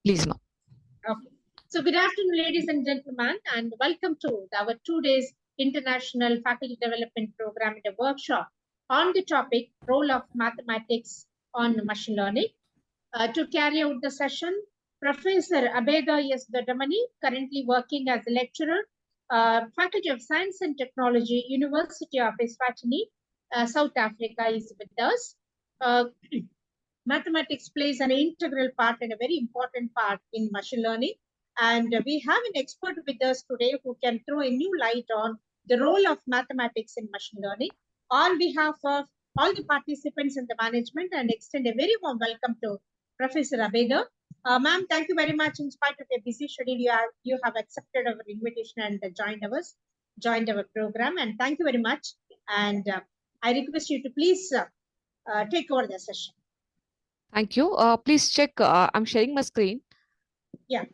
Please, ma'am. Okay. So good afternoon, ladies and gentlemen, and welcome to our 2 days International Faculty Development Program and a workshop on the topic role of mathematics on machine learning. To carry out the session, Professor Abeda S. Dodamani, currently working as a lecturer, Faculty of Science and Technology, University of Eswatini, South Africa, is with us. Mathematics plays an integral part and a very important part in machine learning. And we have an expert with us today who can throw a new light on the role of mathematics in machine learning. On behalf of all the participants in the management, and extend a very warm welcome to Professor Abeda. Ma'am, thank you very much. In spite of your busy schedule, you have accepted our invitation and joined our program. And thank you very much. And I request you to please take over the session. Thank you. Please check. I'm sharing my screen. Yeah.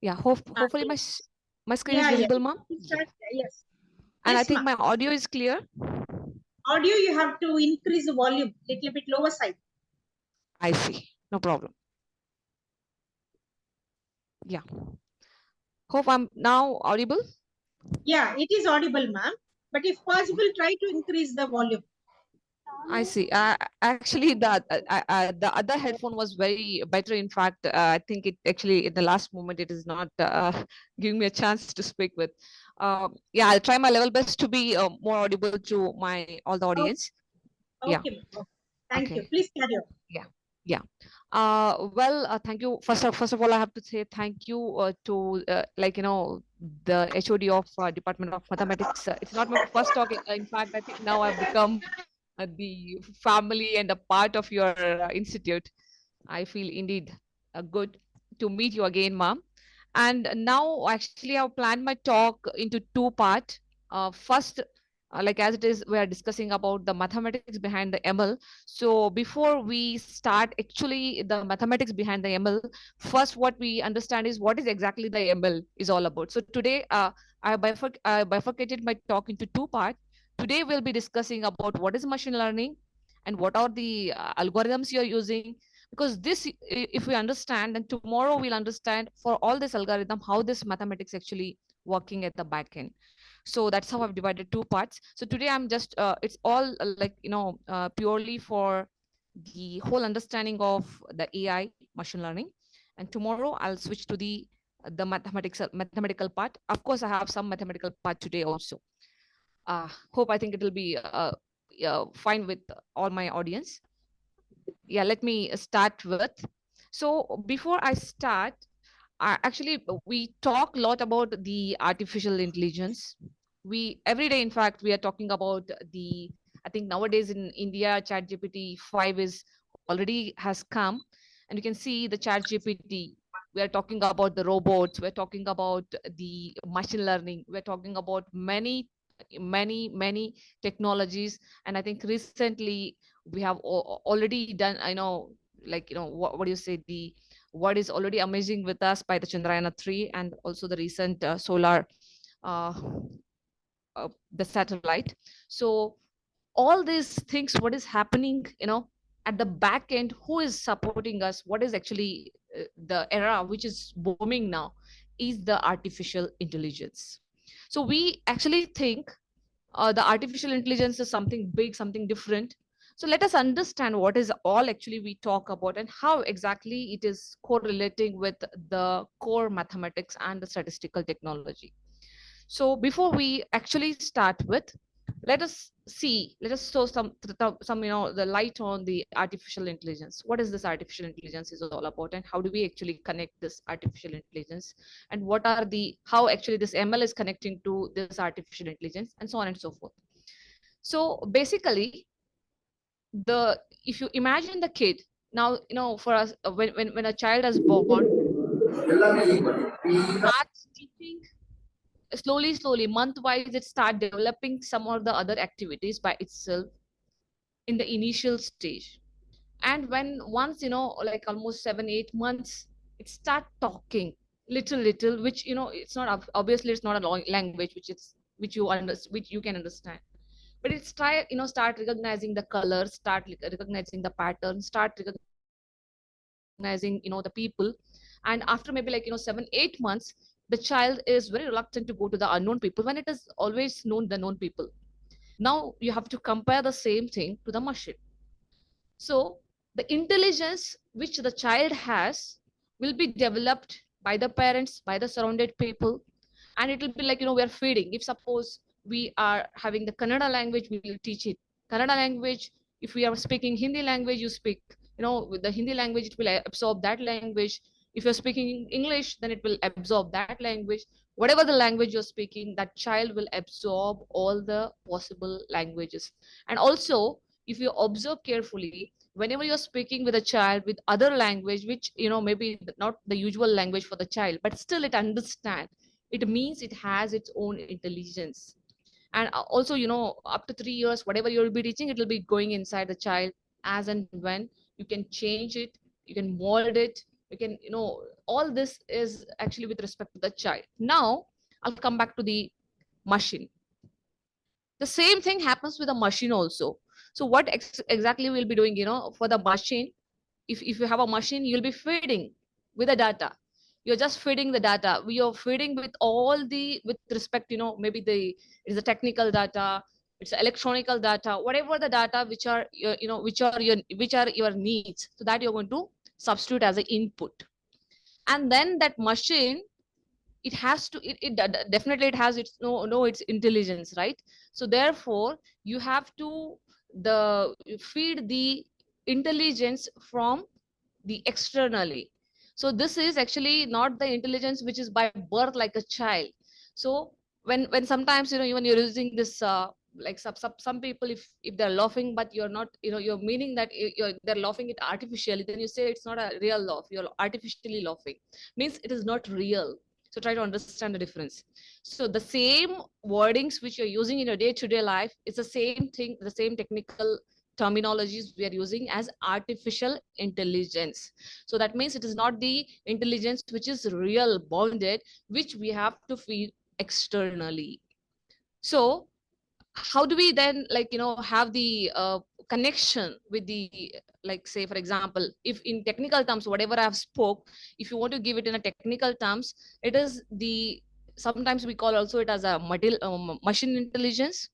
Yeah. Hopefully my screen is visible, ma'am. Yes. And yes, I think my audio is clear. Audio, you have to increase the volume little bit lower side. I see. No problem. Yeah. Hope I'm now audible. Yeah, it is audible, ma'am. But if possible, try to increase the volume. I see. Actually, the other headphone was very better. In fact, I think it actually in the last moment it is not giving me a chance to speak with. Yeah, I'll try my level best to be more audible to all the audience. Okay. Yeah. Thank you. Please carry on. Yeah. Thank you. First of all, I have to say thank you to the HOD of Department of Mathematics. It's not my first talk. In fact, I think now I've become the family and a part of your institute. I feel indeed good to meet you again, ma'am. And now actually I've planned my talk into two parts. First, like as it is, we are discussing about the mathematics behind the ML. So before we start actually the mathematics behind the ML, first what we understand is what is exactly the ML is all about. So today I bifurcated my talk into two parts. Today we'll be discussing about what is machine learning and what are the algorithms you're using, because this, if we understand, and tomorrow we'll understand for all this algorithm how this mathematics actually working at the back end. So that's how I've divided two parts. So today I'm just it's all purely for the whole understanding of the AI machine learning, and tomorrow I'll switch to the mathematical part. Of course, I have some mathematical part today also. Hope I think it will be fine with all my audience. Yeah, let me start with. So before I start, actually we talk a lot about the artificial intelligence. We every day, in fact, we are talking about the, I think nowadays in India, ChatGPT 5 is already has come, and you can see the ChatGPT. We are talking about the robots, we're talking about the machine learning, we're talking about many technologies. And I think recently we have already done, I know, like, what do you say, what is already amazing with us by the Chandrayaan-3 and also the recent solar uh, the satellite. So all these things, what is happening, at the back end, who is supporting us, what is actually the era which is booming now is the artificial intelligence. So we actually think the artificial intelligence is something big, something different. So let us understand what is all actually we talk about and how exactly it is correlating with the core mathematics and the statistical technology. So before we actually start with, let us throw some the light on the artificial intelligence. What is this artificial intelligence is all about, and how do we actually connect this artificial intelligence, and what are how actually this ML is connecting to this artificial intelligence, and so on and so forth. So basically, if you imagine the kid now, for us, when a child is born, starts teaching slowly, month-wise, it start developing some of the other activities by itself in the initial stage. And when once, like almost 7 8 months, it start talking little, which, it's not obviously it's not a long language which you can understand, but it's try, start recognizing the colors, start recognizing the patterns, start recognizing, the people. And after maybe like, 7 8 months, the child is very reluctant to go to the unknown people when it is always known the known people. Now you have to compare the same thing to the machine. So the intelligence which the child has will be developed by the parents, by the surrounded people, and it will be like, we are feeding. If suppose we are having the Kannada language, we will teach it Kannada language. If we are speaking Hindi language, you speak, with the Hindi language, it will absorb that language. If you're speaking English, then it will absorb that language. Whatever the language you're speaking, that child will absorb all the possible languages. And also, if you observe carefully, whenever you're speaking with a child with other language, which, maybe not the usual language for the child, but still it understands, it means it has its own intelligence. And also, up to 3 years, whatever you'll be teaching, it will be going inside the child. As and when you can change it, you can mold it, you can, all this is actually with respect to the child. Now I'll come back to the machine. The same thing happens with a machine also. So what exactly we'll be doing, for the machine, if you have a machine, you'll be feeding with the data. You're just feeding the data. We are feeding with all the, with respect, maybe it is a technical data, it's electronical data, whatever the data which are which are your needs, so that you're going to substitute as an input. And then that machine, it has to, definitely it has its its intelligence, right? So therefore you have to the feed the intelligence from the externally. So this is actually not the intelligence which is by birth like a child. So when sometimes, even you're using this, like some people, if they're laughing, but you're not, you're meaning that they're laughing it artificially, then you say it's not a real laugh, you're artificially laughing, means it is not real. So try to understand the difference. So the same wordings which you're using in your day-to-day life, it's the same thing, the same technical terminologies we are using as artificial intelligence. So that means it is not the intelligence which is real bounded, which we have to feed externally. So how do we then, like, have the connection with the, like, say for example, if in technical terms whatever I've spoke, if you want to give it in a technical terms, it is the, sometimes we call also it as a machine intelligence.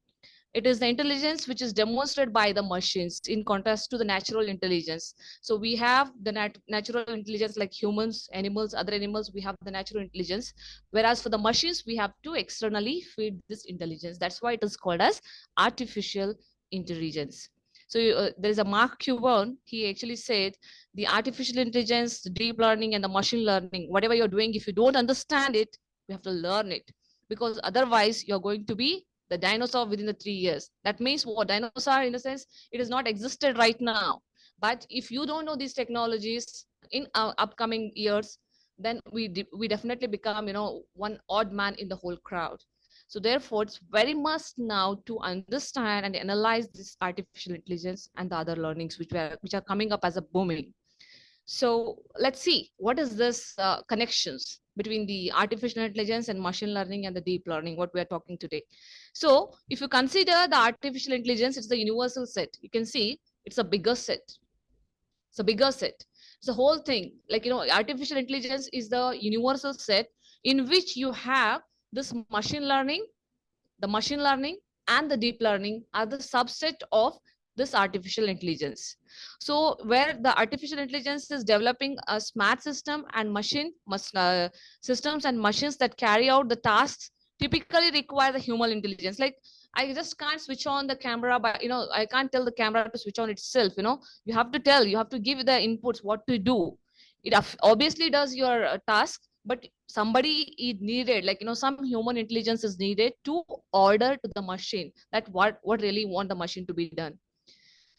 It is the intelligence which is demonstrated by the machines in contrast to the natural intelligence. So we have the natural intelligence like humans, animals, other animals, we have the natural intelligence. Whereas for the machines, we have to externally feed this intelligence. That's why it is called as artificial intelligence. So there is a Mark Cuban, he actually said the artificial intelligence, the deep learning and the machine learning, whatever you're doing, if you don't understand it, you have to learn it, because otherwise you're going to be the dinosaur within the 3 years. That means what? Dinosaur, in a sense, it is not existed right now. But if you don't know these technologies in our upcoming years, then we definitely become, one odd man in the whole crowd. So therefore, it's very must now to understand and analyze this artificial intelligence and the other learnings which are coming up as a booming. So let's see, what is this connections between the artificial intelligence and machine learning and the deep learning, what we are talking today. So if you consider the artificial intelligence, it's the universal set. You can see it's a bigger set. It's a bigger set. It's the whole thing. Like, artificial intelligence is the universal set in which you have this machine learning and the deep learning are the subset of this artificial intelligence. So where the artificial intelligence is developing a smart system and systems and machines that carry out the tasks typically require the human intelligence. Like, I just can't switch on the camera, but I can't tell the camera to switch on itself. You have to tell, you have to give the inputs what to do. It obviously does your task, but somebody is needed, like, some human intelligence is needed to order to the machine that what really want the machine to be done.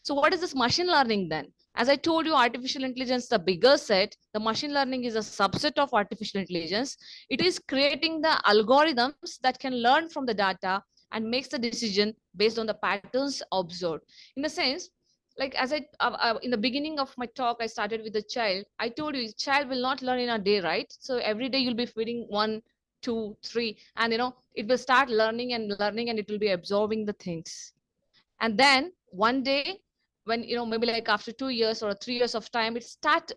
So what is this machine learning then? As I told you, artificial intelligence, the bigger set, the machine learning is a subset of artificial intelligence. It is creating the algorithms that can learn from the data and makes the decision based on the patterns observed. In the sense, like as in the beginning of my talk, I started with the child. I told you, child will not learn in a day, right? So every day you'll be feeding 1, 2, 3, and it will start learning and learning, and it will be absorbing the things. And then one day, when maybe like after 2 years or 3 years of time, it start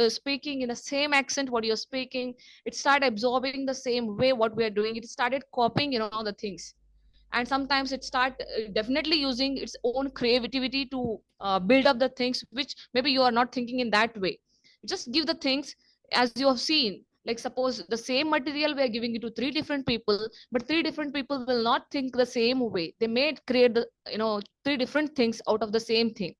speaking in the same accent what you're speaking. It start absorbing the same way what we are doing. It started copying the things. And sometimes it start definitely using its own creativity to build up the things which maybe you are not thinking in that way. Just give the things as you have seen. Like suppose the same material we are giving it to three different people, but three different people will not think the same way. They may create the three different things out of the same thing.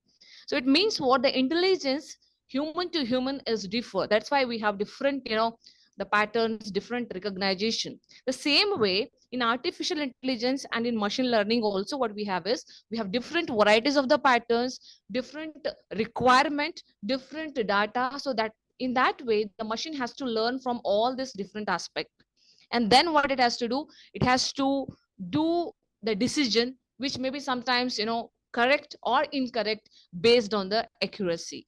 So it means what the intelligence human to human is differ. That's why we have different the patterns, different recognition. The same way in artificial intelligence and in machine learning also, what we have is we have different varieties of the patterns, different requirement, different data, so that in that way the machine has to learn from all this different aspect. And then what it has to do, it has to do the decision which may be sometimes correct or incorrect based on the accuracy.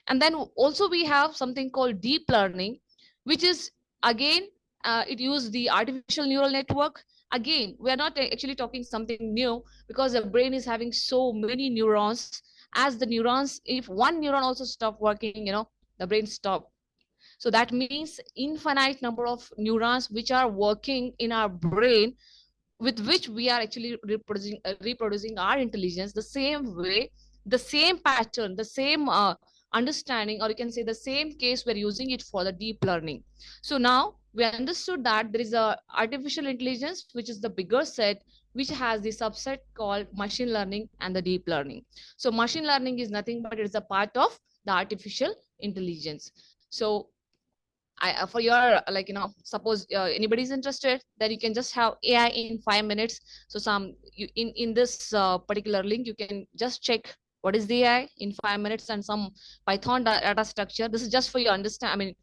And then also we have something called deep learning, which is again it uses the artificial neural network. Again, we are not actually talking something new, because the brain is having so many neurons. As the neurons, if one neuron also stop working, the brain stop. So that means infinite number of neurons which are working in our brain, with which we are actually reproducing our intelligence the same way, the same pattern, the same understanding, or you can say the same case we're using it for the deep learning. So now we understood that there is a artificial intelligence which is the bigger set, which has the subset called machine learning and the deep learning. So machine learning is nothing but it's a part of the artificial intelligence. So for your suppose anybody's interested, then you can just have AI in 5 minutes. So in this particular link, you can just check what is the AI in 5 minutes and some Python data structure. This is just for you understand. I mean,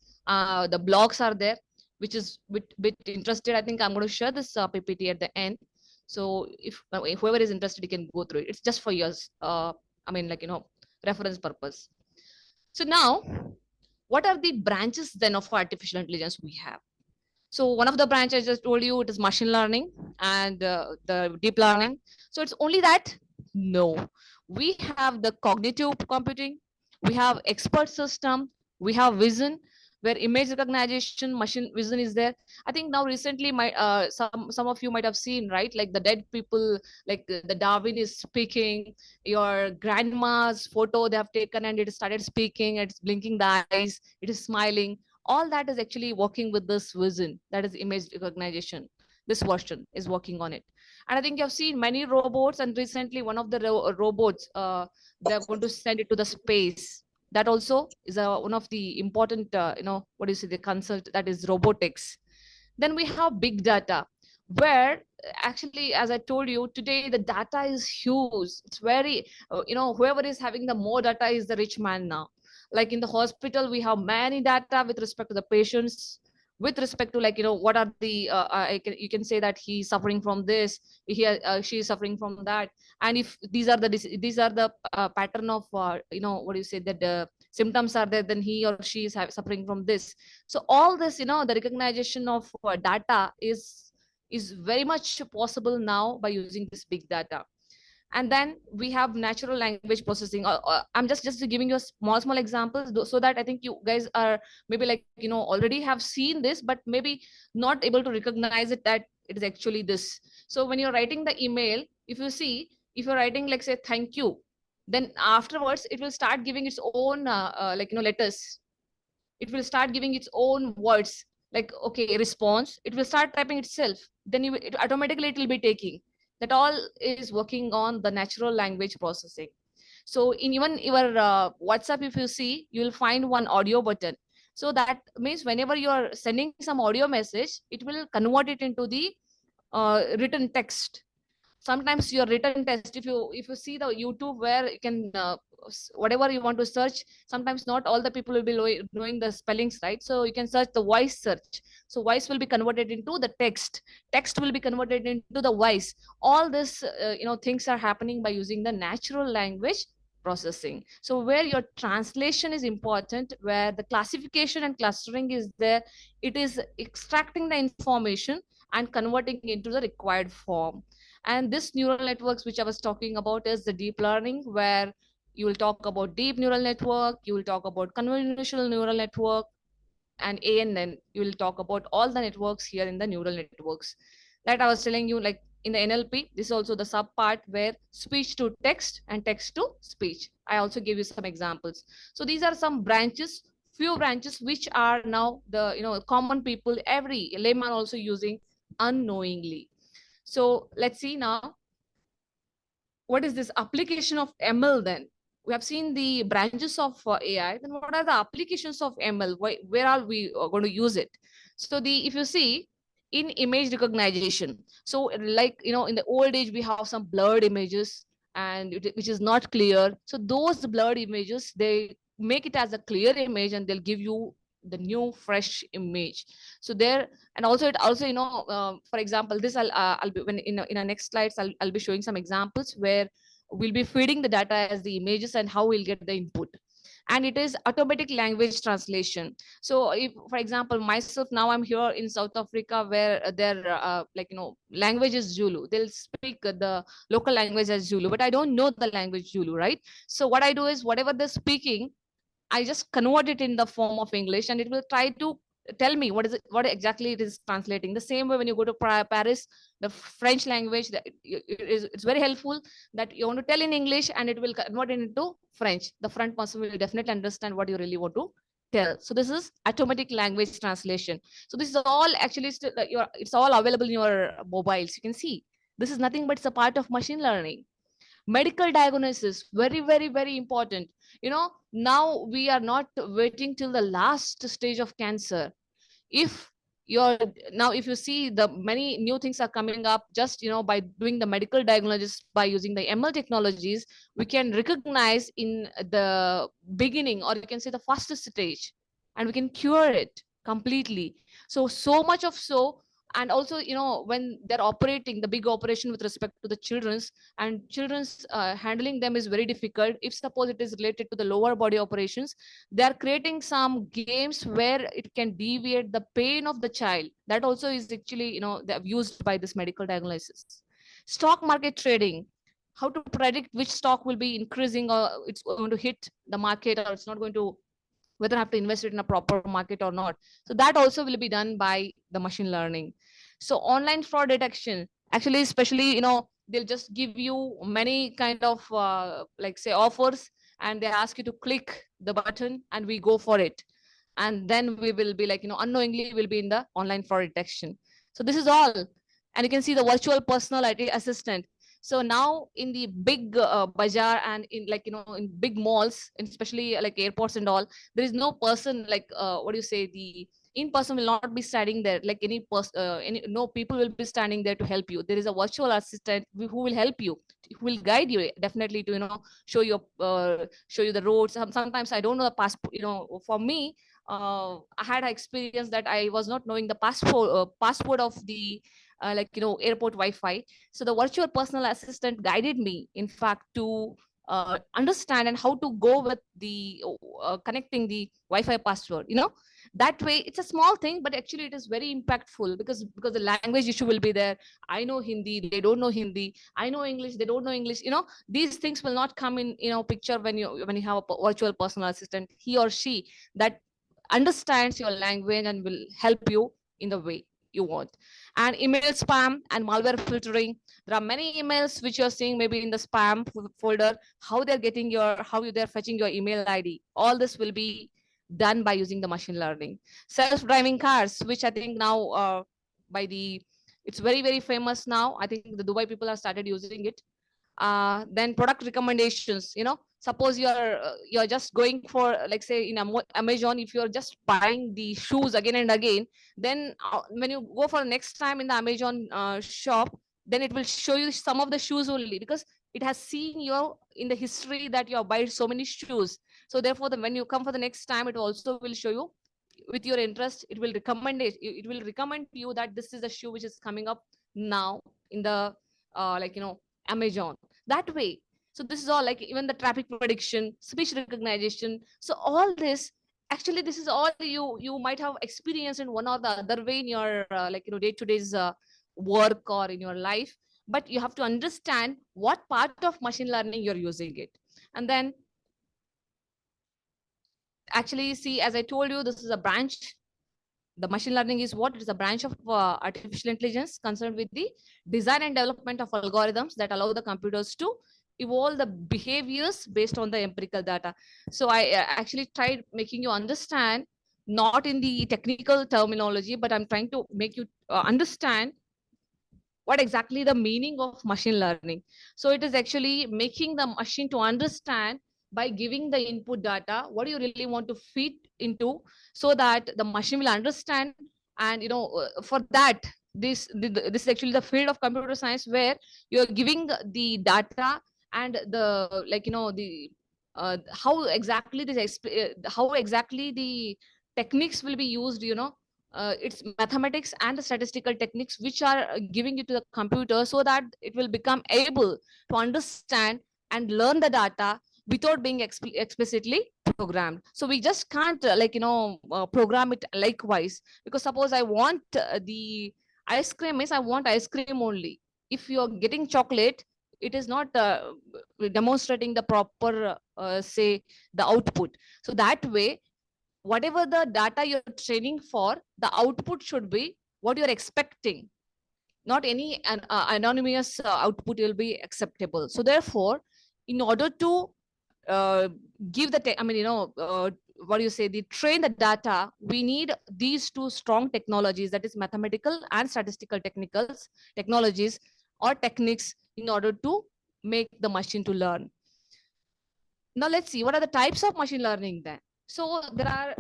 the blogs are there, which is bit interested. I think I'm going to share this PPT at the end. So if whoever is interested, you can go through it. It's just for yours. I mean, reference purpose. So now, what are the branches then of artificial intelligence we have? So one of the branches I just told you, it is machine learning and the deep learning. So it's only that? No. We have the cognitive computing, we have expert system, we have vision, where image recognition, machine vision is there. I think now recently, some of you might have seen, right? Like the dead people, like the Darwin is speaking, your grandma's photo they have taken and it started speaking, it's blinking the eyes, it is smiling. All that is actually working with this vision, that is image recognition. This version is working on it. And I think you have seen many robots, and recently one of the robots, they're going to send it to the space. That also is one of the important what do you say, the consult, that is robotics. Then we have big data, where actually, as I told you today, the data is huge. It's very whoever is having the more data is the rich man now. Like in the hospital, we have many data with respect to the patients, with respect to what are the you can say that he's suffering from this, she is suffering from that. And if these are the pattern of what do you say, that the symptoms are there, then he or she is suffering from this. So all this, the recognition of data is very much possible now by using this big data. And then we have natural language processing. I'm just giving you a small examples, so that I think you guys are maybe already have seen this, but maybe not able to recognize it, that it is actually this. So when you're writing the email, if you see, if you're writing like say thank you, then afterwards it will start giving its own letters. It will start giving its own words, like okay, response, it will start typing itself. Then it automatically it will be taking. That all is working on the natural language processing. So in even your WhatsApp, if you see, you will find one audio button. So that means whenever you are sending some audio message, it will convert it into the written text. Sometimes your written test, if you see the YouTube where you can whatever you want to search, sometimes not all the people will be knowing the spellings, right? So you can search the voice search. So voice will be converted into the text, text will be converted into the voice. All this things are happening by using the natural language processing. So where your translation is important, where the classification and clustering is there, it is extracting the information and converting it into the required form. And this neural networks which I was talking about is the deep learning, where you will talk about deep neural network, you will talk about convolutional neural network, and ANN. You will talk about all the networks here in the neural networks. That I was telling you, like in the NLP, this is also the sub part where speech to text and text to speech. I also give you some examples. So these are some branches, few branches which are now the common people, every layman also using unknowingly. So let's see now, what is this application of ML then? We have seen the branches of AI. Then what are the applications of ML? Where are we going to use it? So if you see in image recognition, so like in the old age we have some blurred images and which is not clear. So those blurred images, they make it as a clear image and they'll give you the new fresh image. So there, and also it also for example, this I'll be when in our next slides I'll be showing some examples where we'll be feeding the data as the images and how we'll get the input. And it is automatic language translation. So if, for example, myself, now I'm here in South Africa where their language is Zulu, they'll speak the local language as Zulu, but I don't know the language Zulu, right? So what I do is whatever they're speaking, I just convert it in the form of English, and it will try to tell me what exactly it is translating. The same way when you go to Paris, the French language, it's very helpful that you want to tell in English and it will convert it into French. The front person will definitely understand what you really want to tell. So this is automatic language translation. So this is all actually still it's all available in your mobiles. You can see this is nothing but it's a part of machine learning. Medical diagnosis, very very very important. Now we are not waiting till the last stage of cancer. If you're Now if you see, the many new things are coming up just by doing the medical diagnosis by using the ML technologies. We can recognize in the beginning, or you can say the fastest stage, and we can cure it completely. So much of so. And also when they're operating the big operation with respect to the children's, and children's handling them is very difficult. If suppose it is related to the lower body operations, they are creating some games where it can deviate the pain of the child. That also is actually they've used by this medical diagnosis. Stock market trading, how to predict which stock will be increasing or it's going to hit the market, or it's not going to, whether I have to invest it in a proper market or not. So that also will be done by the machine learning. So online fraud detection, actually, especially, they'll just give you many kind of like say offers, and they ask you to click the button and we go for it. And then we will be like, unknowingly we'll be in the online fraud detection. So this is all. And you can see the virtual personal assistant. So now in the big bazaar and in like, in big malls, especially like airports and all, there is no person like what do you say, the in person will not be standing there, like no people will be standing there to help you. There is a virtual assistant who will help you, who will guide you definitely to show you the roads. Sometimes I don't know the passport. For me, I had an experience that I was not knowing the passport of the airport Wi-Fi. So the virtual personal assistant guided me, in fact, to understand and how to go with the connecting the Wi-Fi password. That way it's a small thing, but actually it is very impactful because the language issue will be there. I know Hindi, they don't know Hindi. I know English, they don't know English. These things will not come in picture when you have a virtual personal assistant, he or she that understands your language and will help you in the way you want. And email spam and malware filtering, there are many emails which you're seeing maybe in the spam folder, how they're getting they're fetching your email ID. All this will be done by using the machine learning. Self-driving cars, which I think now by the it's very very famous now. I think the Dubai people have started using it. Then product recommendations. Suppose you're just going for, like say in Amazon, if you're just buying the shoes again and again, then when you go for next time in the Amazon shop, then it will show you some of the shoes only, because it has seen your in the history that you have bought so many shoes. So therefore, when you come for the next time, it also will show you with your interest. It will recommend it will recommend you that this is a shoe which is coming up now in the Amazon, that way. So this is all, like even the traffic prediction, speech recognition. So all this, actually this is all you might have experienced in one or the other way in your day-to-day's work or in your life. But you have to understand what part of machine learning you're using it. And then actually, see, as I told you, this is a branch. The machine learning is what? It is a branch of artificial intelligence concerned with the design and development of algorithms that allow the computers to evolve the behaviors based on the empirical data. So I actually tried making you understand, not in the technical terminology, but I'm trying to make you understand what exactly the meaning of machine learning. So it is actually making the machine to understand by giving the input data what you really want to feed into, so that the machine will understand. And for that, this is actually the field of computer science, where you're giving the data and the the how exactly how exactly the techniques will be used. It's mathematics and the statistical techniques which are giving it to the computer, so that it will become able to understand and learn the data without being explicitly programmed. So we just can't program it likewise, because suppose I want the ice cream, is I want ice cream only. If you're getting chocolate, it is not demonstrating the proper say the output. So that way, whatever the data you're training for, the output should be what you're expecting, not any anonymous output will be acceptable. So therefore, in order to uh, give the what do you say, the train the data, we need these two strong technologies, that is mathematical and statistical technologies or techniques, in order to make the machine to learn. Now let's see what are the types of machine learning then. So there are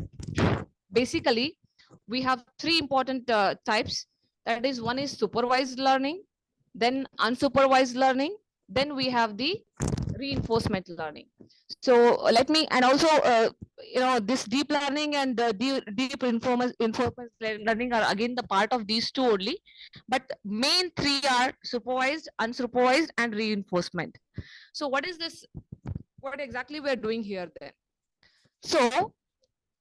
basically, we have three important types. That is, one is supervised learning, then unsupervised learning, then we have the reinforcement learning. So let me, and also this deep learning and deep information learning are again the part of these two only, but main three are supervised, unsupervised, and reinforcement. So what is this, what exactly we're doing here then? So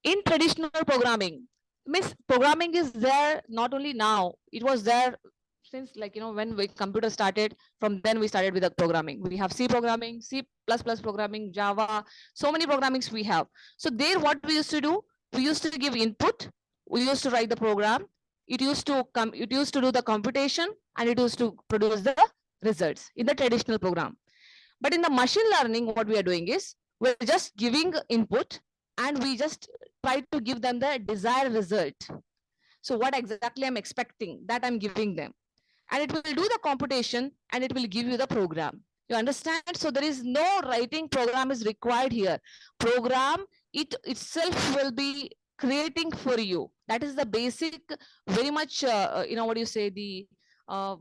in traditional programming, means programming is there not only now, it was there since when we computer started. From then we started with the programming. We have C programming, C++ programming, Java, so many programmings we have. So there, what we used to do, we used to give input, we used to write the program, it used to do the computation, and it used to produce the results in the traditional program. But in the machine learning, what we are doing is we're just giving input, and we just try to give them the desired result. So what exactly I'm expecting, that I'm giving them, and it will do the computation, and it will give you the program. You understand? So there is no writing program is required here. Program it itself will be creating for you. That is the basic, very much what do you say, uh,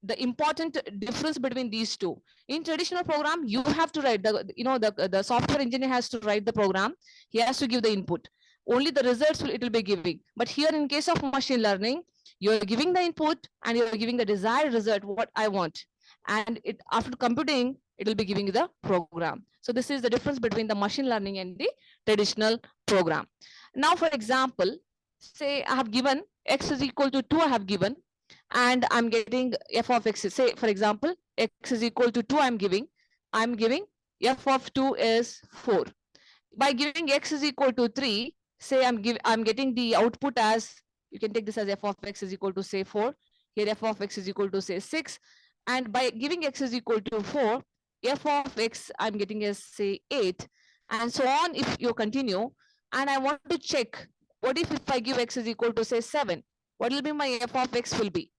the important difference between these two. In traditional program, you have to write the software engineer has to write the program, he has to give the input, only the results it will be giving. But here, in case of machine learning, you're giving the input and you're giving the desired result, what I want, and it after computing, it will be giving you the program. So this is the difference between the machine learning and the traditional program. Now, for example, say I have given x is equal to 2, I have given, and I'm getting f of x. Say, for example, x is equal to 2, I'm giving f of 2 is 4. By giving x is equal to 3, say I'm getting the output as, you can take this as f of x is equal to say 4. Here f of x is equal to say 6. And by giving x is equal to 4, f of x I'm getting as say 8. And so on if you continue. And I want to check, what if I give x is equal to say 7? What will be my f of x will be?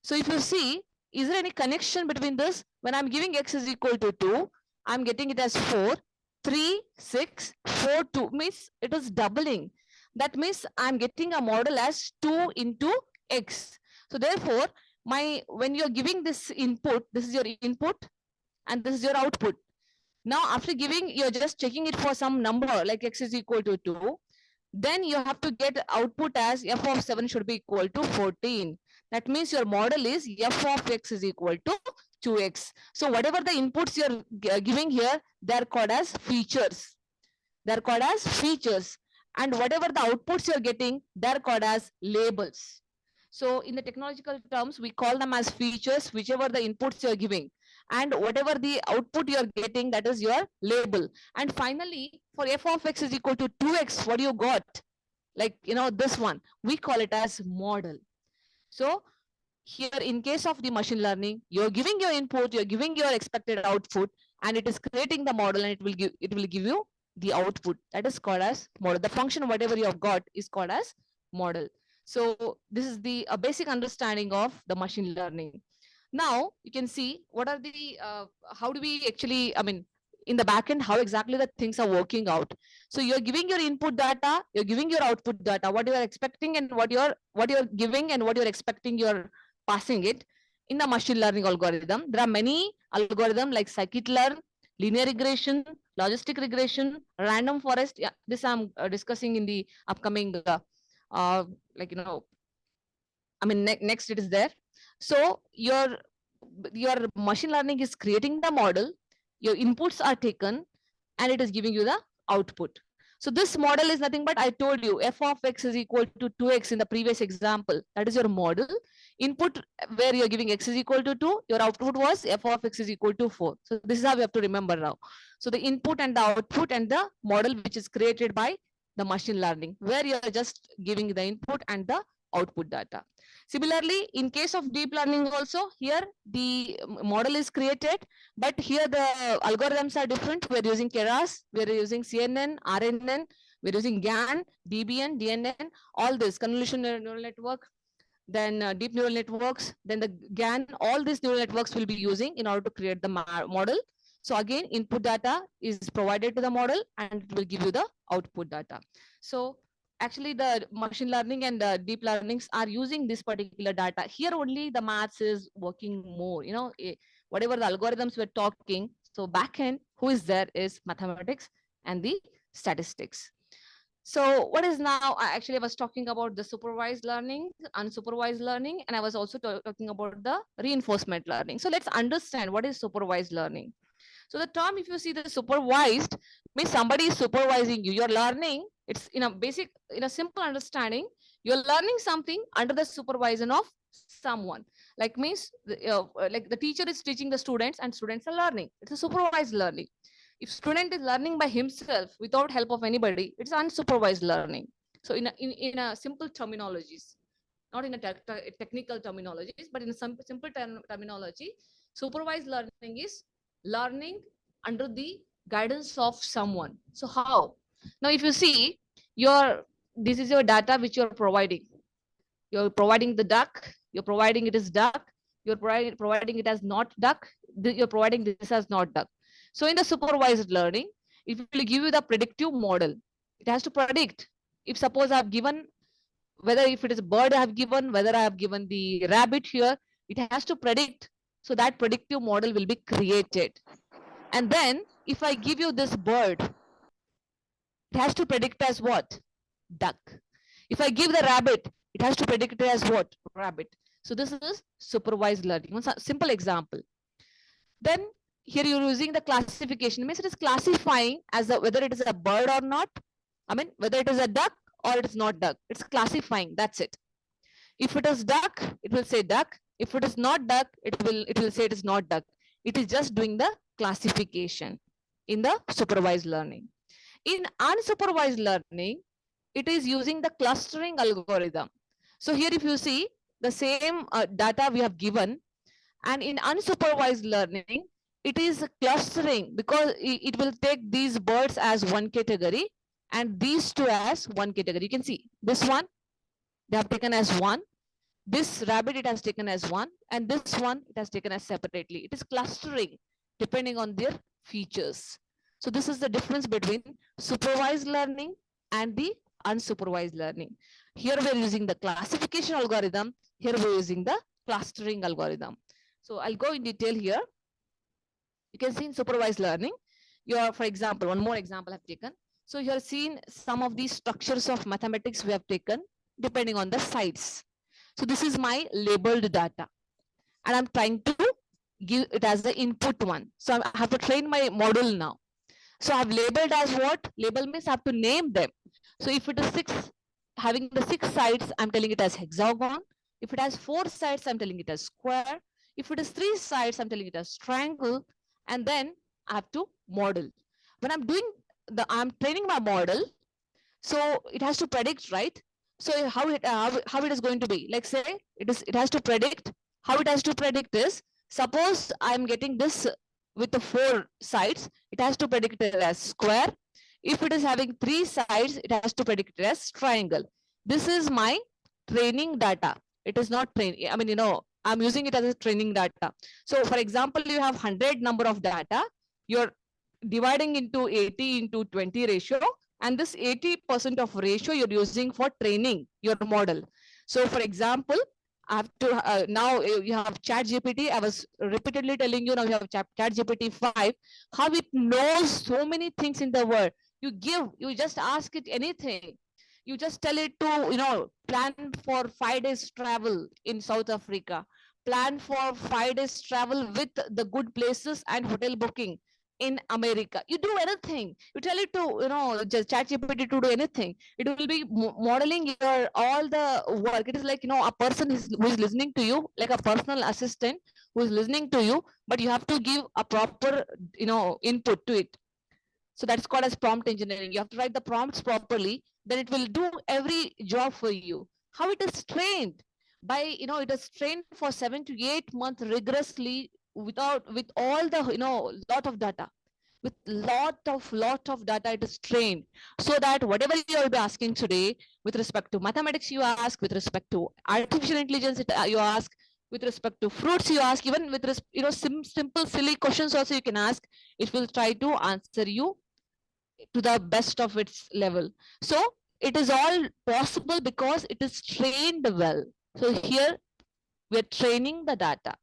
So if you see, is there any connection between this? When I'm giving x is equal to 2, I'm getting it as 4, 3, 6, 4, 2, means it is doubling. That means I'm getting a model as 2 into x. So therefore, when you're giving this input, this is your input and this is your output. Now, after giving, you're just checking it for some number like x is equal to 2. Then you have to get output as f of 7 should be equal to 14. That means your model is f of x is equal to 2x. So whatever the inputs you're giving here, they're called as features. They're called as features. And whatever the outputs you're getting, they're called as labels. So in the technological terms, we call them as features, whichever the inputs you're giving. And whatever the output you're getting, that is your label. And finally, for f of x is equal to 2x, what do you got? Like, this one, we call it as model. So here, in case of the machine learning, you're giving your input, you're giving your expected output, and it is creating the model, and it will give you the output. That is called as model. The function, whatever you have got, is called as model. So this is the basic understanding of the machine learning. Now you can see what are the how do we actually, in the backend, how exactly the things are working out. So you're giving your input data, you're giving your output data, what you are expecting and what you're giving and what you're expecting, you're passing it. In the machine learning algorithm, there are many algorithms like scikit-learn, linear regression, logistic regression, random forest. Yeah, this I'm discussing in the upcoming next it is there. So your machine learning is creating the model, your inputs are taken, and it is giving you the output. So this model is nothing but, I told you, f of x is equal to 2x in the previous example. That is your model. Input where you're giving x is equal to 2, your output was f of x is equal to 4. So this is how we have to remember now. So the input and the output and the model which is created by the machine learning, where you're just giving the input and the output data. Similarly, in case of deep learning also, here the model is created, but here the algorithms are different. We're using Keras, we're using CNN, RNN, we're using GAN, DBN, DNN, all this, convolution neural network, then deep neural networks, then the GAN, all these neural networks will be using in order to create the model. So again, input data is provided to the model and it will give you the output data. So actually the machine learning and the deep learnings are using this particular data. Here only the maths is working more, whatever the algorithms we're talking. So backend, who is there is mathematics and the statistics. So what is now, actually I was talking about the supervised learning, unsupervised learning, and I was also talking about the reinforcement learning. So let's understand what is supervised learning. So the term, if you see the supervised, means somebody is supervising you. You're learning, it's in a simple understanding, you're learning something under the supervision of someone. Like means, like the teacher is teaching the students and students are learning. It's a supervised learning. If student is learning by himself without help of anybody, it's unsupervised learning. So in a simple terminologies, not in a technical terminologies, but in some simple terminology, supervised learning is learning under the guidance of someone. So how? Now, if you see this is your data which you're providing. You're providing the duck, you're providing it as duck, you're providing it as not duck, you're providing this as not duck. So in the supervised learning, it will give you the predictive model. It has to predict. If suppose I've given, whether if it is a bird I have given, whether I have given the rabbit here, it has to predict. So that predictive model will be created. And then if I give you this bird, it has to predict as what? Duck. If I give the rabbit, it has to predict it as what? Rabbit. So this is supervised learning. One simple example. Then here you're using the classification. It means it is classifying as whether it is a bird or not. Whether it is a duck or it is not duck. It's classifying. That's it. If it is duck, it will say duck. If it is not duck, it will say it is not duck. It is just doing the classification in the supervised learning. In unsupervised learning, it is using the clustering algorithm. So here if you see the same data we have given, and in unsupervised learning, it is clustering because it will take these birds as one category and these two as one category. You can see this one, they have taken as one. This rabbit, it has taken as one, and this one, it has taken as separately. It is clustering depending on their features. So this is the difference between supervised learning and the unsupervised learning. Here we're using the classification algorithm. Here we're using the clustering algorithm. So I'll go in detail here. You can see in supervised learning, for example, one more example I've taken. So you have seen some of these structures of mathematics we have taken depending on the sites. So this is my labeled data, and I'm trying to give it as the input one. So I have to train my model now. So I've labeled as what? Label means I have to name them. So if it is having the 6 sides, I'm telling it as hexagon. If it has 4 sides, I'm telling it as square. If it is 3 sides, I'm telling it as triangle. And then I have to model. When I'm training my model, so it has to predict, right? So how it is going to be? Like say it has to predict. How it has to predict is, suppose I'm getting this with the 4 sides, it has to predict it as square. If it is having 3 sides, it has to predict it as triangle. This is my training data. It is not training. I mean, I'm using it as a training data. So for example, you have 100 number of data. You're dividing into 80 into 20 ratio, and this 80% of ratio you're using for training your model. So for example, I have to now you have ChatGPT. I was repeatedly telling you, now you have ChatGPT 5, how it knows so many things in the world. You just ask it anything. You just tell it to, plan for 5 days travel in South Africa, plan for 5 days travel with the good places and hotel booking in America. You do anything. You tell it to, just ChatGPT to do anything. It will be modeling your all the work. It is like, a person who is listening to you, like a personal assistant who is listening to you, but you have to give a proper, input to it. So that's called as prompt engineering. You have to write the prompts properly, then it will do every job for you. How it is trained? By, it is trained for 7 to 8 months rigorously with all the, lot of data. With lot of data, it is trained, so that whatever you will be asking today with respect to mathematics, you ask, with respect to artificial intelligence, you ask, with respect to fruits, you ask, even with simple silly questions also you can ask. It will try to answer you to the best of its level. So it is all possible because it is trained well. So here we're training the data,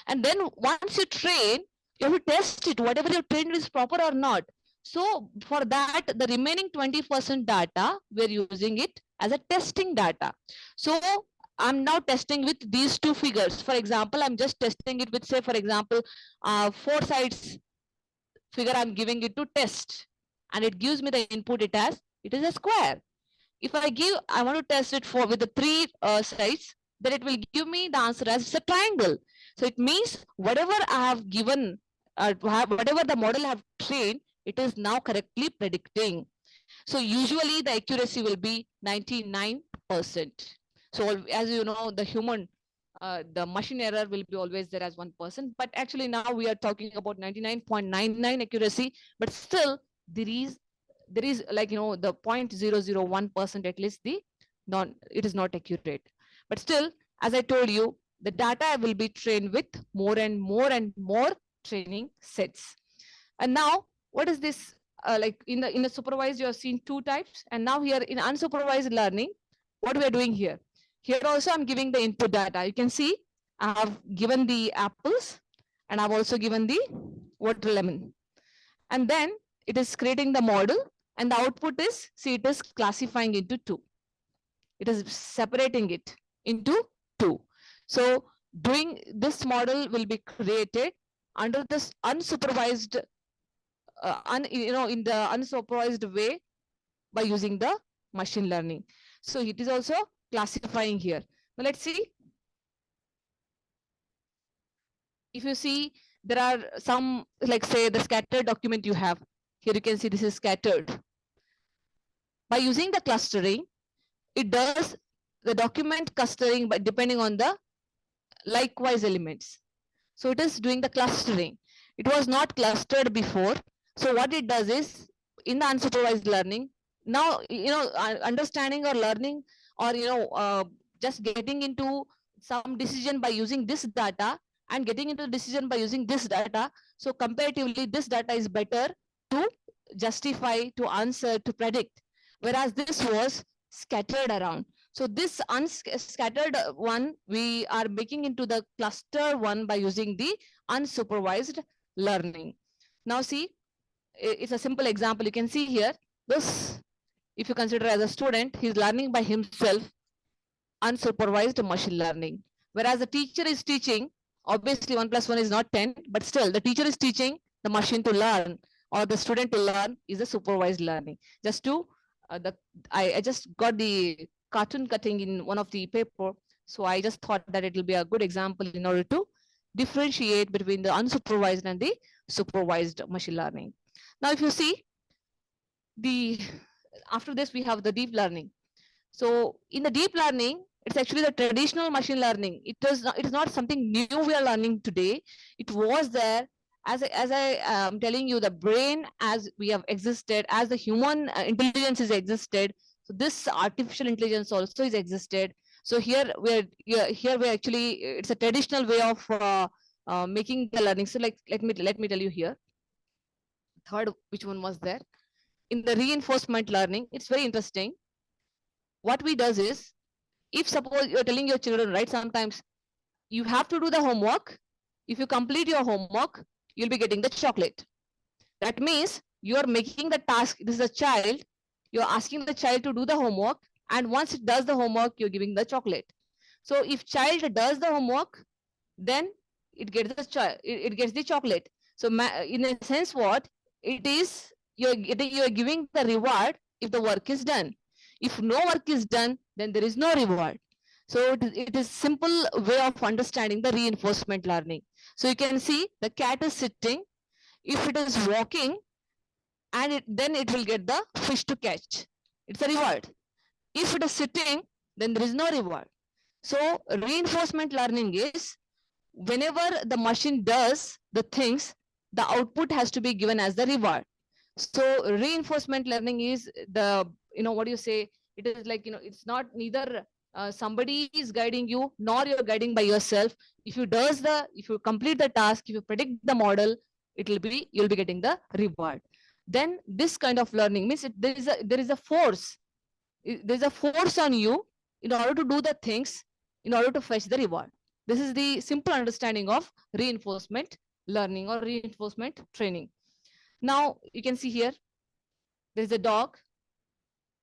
and then once you train, you have to test it, whatever you trained is proper or not. So for that, the remaining 20% data, we're using it as a testing data. So I'm now testing with these 2 figures. For example, I'm just testing it with, say, for example, 4 sides figure. I'm giving it to test, and it gives me the input it is a square. If I want to test it with the 3 sides, then it will give me the answer as a triangle. So it means whatever I have given, whatever the model I have trained, it is now correctly predicting. So usually the accuracy will be 99%. So as you know, the machine error will be always there as 1%. But actually now we are talking about 99.99 accuracy. But still there is like, the 0.001% at least it is not accurate. But still, as I told you, the data will be trained with more and more and more training sets. And now what is this? Like in the supervised, you have seen 2 types, and now here in unsupervised learning, what we are doing here also I'm giving the input data. You can see I have given the apples, and I've also given the watermelon, and then it is creating the model, and the output is, see, it is classifying into 2. It is separating it into 2. So doing this model will be created under this unsupervised in the unsupervised way by using the machine learning. So it is also classifying here. Now let's see. If you see, there are some, like say the scattered document you have here, you can see this is scattered. By using the clustering, it does the document clustering, but depending on the likewise elements. So it is doing the clustering. It was not clustered before. So what it does is, in the unsupervised learning, now, understanding or learning, or, just getting into some decision by using this data, and getting into the decision by using this data. So comparatively, this data is better to justify, to answer, to predict. Whereas this was scattered around. So this unscattered one, we are making into the cluster one by using the unsupervised learning. Now see, it's a simple example. You can see here, this, if you consider as a student, he's learning by himself, unsupervised machine learning. Whereas the teacher is teaching, obviously 1 plus 1 is not 10, but still the teacher is teaching the machine to learn or the student to learn is a supervised learning. Just to, I just got the cartoon cutting in one of the paper. So I just thought that it will be a good example in order to differentiate between the unsupervised and the supervised machine learning. Now, if you see the, after this, we have the deep learning. So in the deep learning, it's actually the traditional machine learning. It is not something new we are learning today. It was there as I am telling you, the brain as we have existed, as the human intelligence is existed. So this artificial intelligence also is existed. So here we're actually, it's a traditional way of making the learning. So like let me tell you here. Third, which one was there? In the reinforcement learning, it's very interesting. What we does is, if suppose you're telling your children, right, sometimes you have to do the homework. If you complete your homework, you'll be getting the chocolate. That means you're making the task. This is a child. You're asking the child to do the homework, and once it does the homework, you're giving the chocolate. So if child does the homework, then it gets it gets the chocolate. So in a sense, what it is, you're giving the reward if the work is done. If no work is done, then there is no reward. So it is simple way of understanding the reinforcement learning. So you can see the cat is sitting. If it is walking, and then it will get the fish to catch. It's a reward. If it is sitting, then there is no reward. So reinforcement learning is, whenever the machine does the things, the output has to be given as the reward. So reinforcement learning is the, what do you say? It is like, it's not neither somebody is guiding you, nor you're guiding by yourself. If you complete the task, if you predict the model, you'll be getting the reward. Then this kind of learning means there is a force. There's a force on you in order to do the things, in order to fetch the reward. This is the simple understanding of reinforcement learning or reinforcement training. Now you can see here, there's a dog.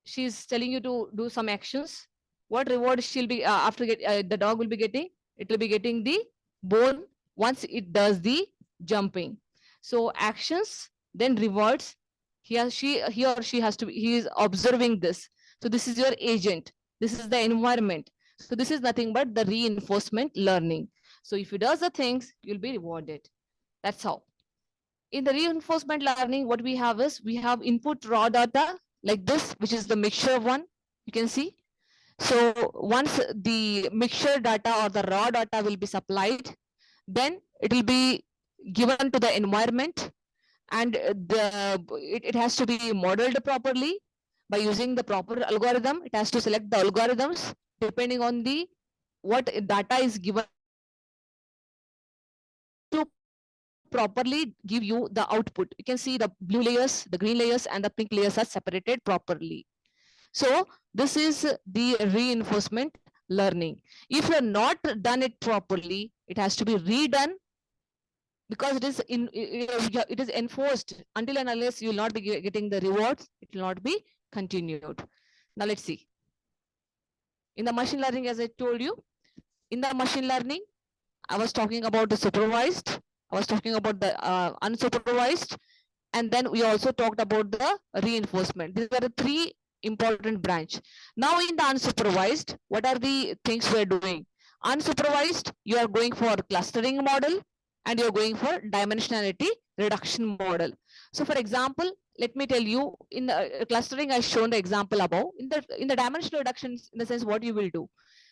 She's telling you to do some actions. What reward she'll be the dog will be getting? It will be getting the bone once it does the jumping. So actions, then rewards. He or she he is observing this. So this is your agent. This is the environment. So this is nothing but the reinforcement learning. So if he does the things, you'll be rewarded. That's how. In the reinforcement learning, what we have is, we have input raw data like this, which is the mixture one. You can see. So once the mixture data or the raw data will be supplied, then it will be given to the environment, and it has to be modeled properly by using the proper algorithm. It has to select the algorithms depending on the what data is given to properly give you the output. You can see the blue layers, the green layers, and the pink layers are separated properly. So this is the reinforcement learning. If you have not done it properly, it has to be redone, because it is enforced. Until and unless you will not be getting the rewards, it will not be continued. Now let's see. In the machine learning, as I told you, in the machine learning, I was talking about the supervised, I was talking about the unsupervised, and then we also talked about the reinforcement. These are the three important branch. Now in the unsupervised, what are the things we are doing? Unsupervised, you are going for clustering model, and you're going for dimensionality reduction model. So for example, let me tell you, in the clustering, I've shown the example above. In the dimensional reductions, in the sense what you will do.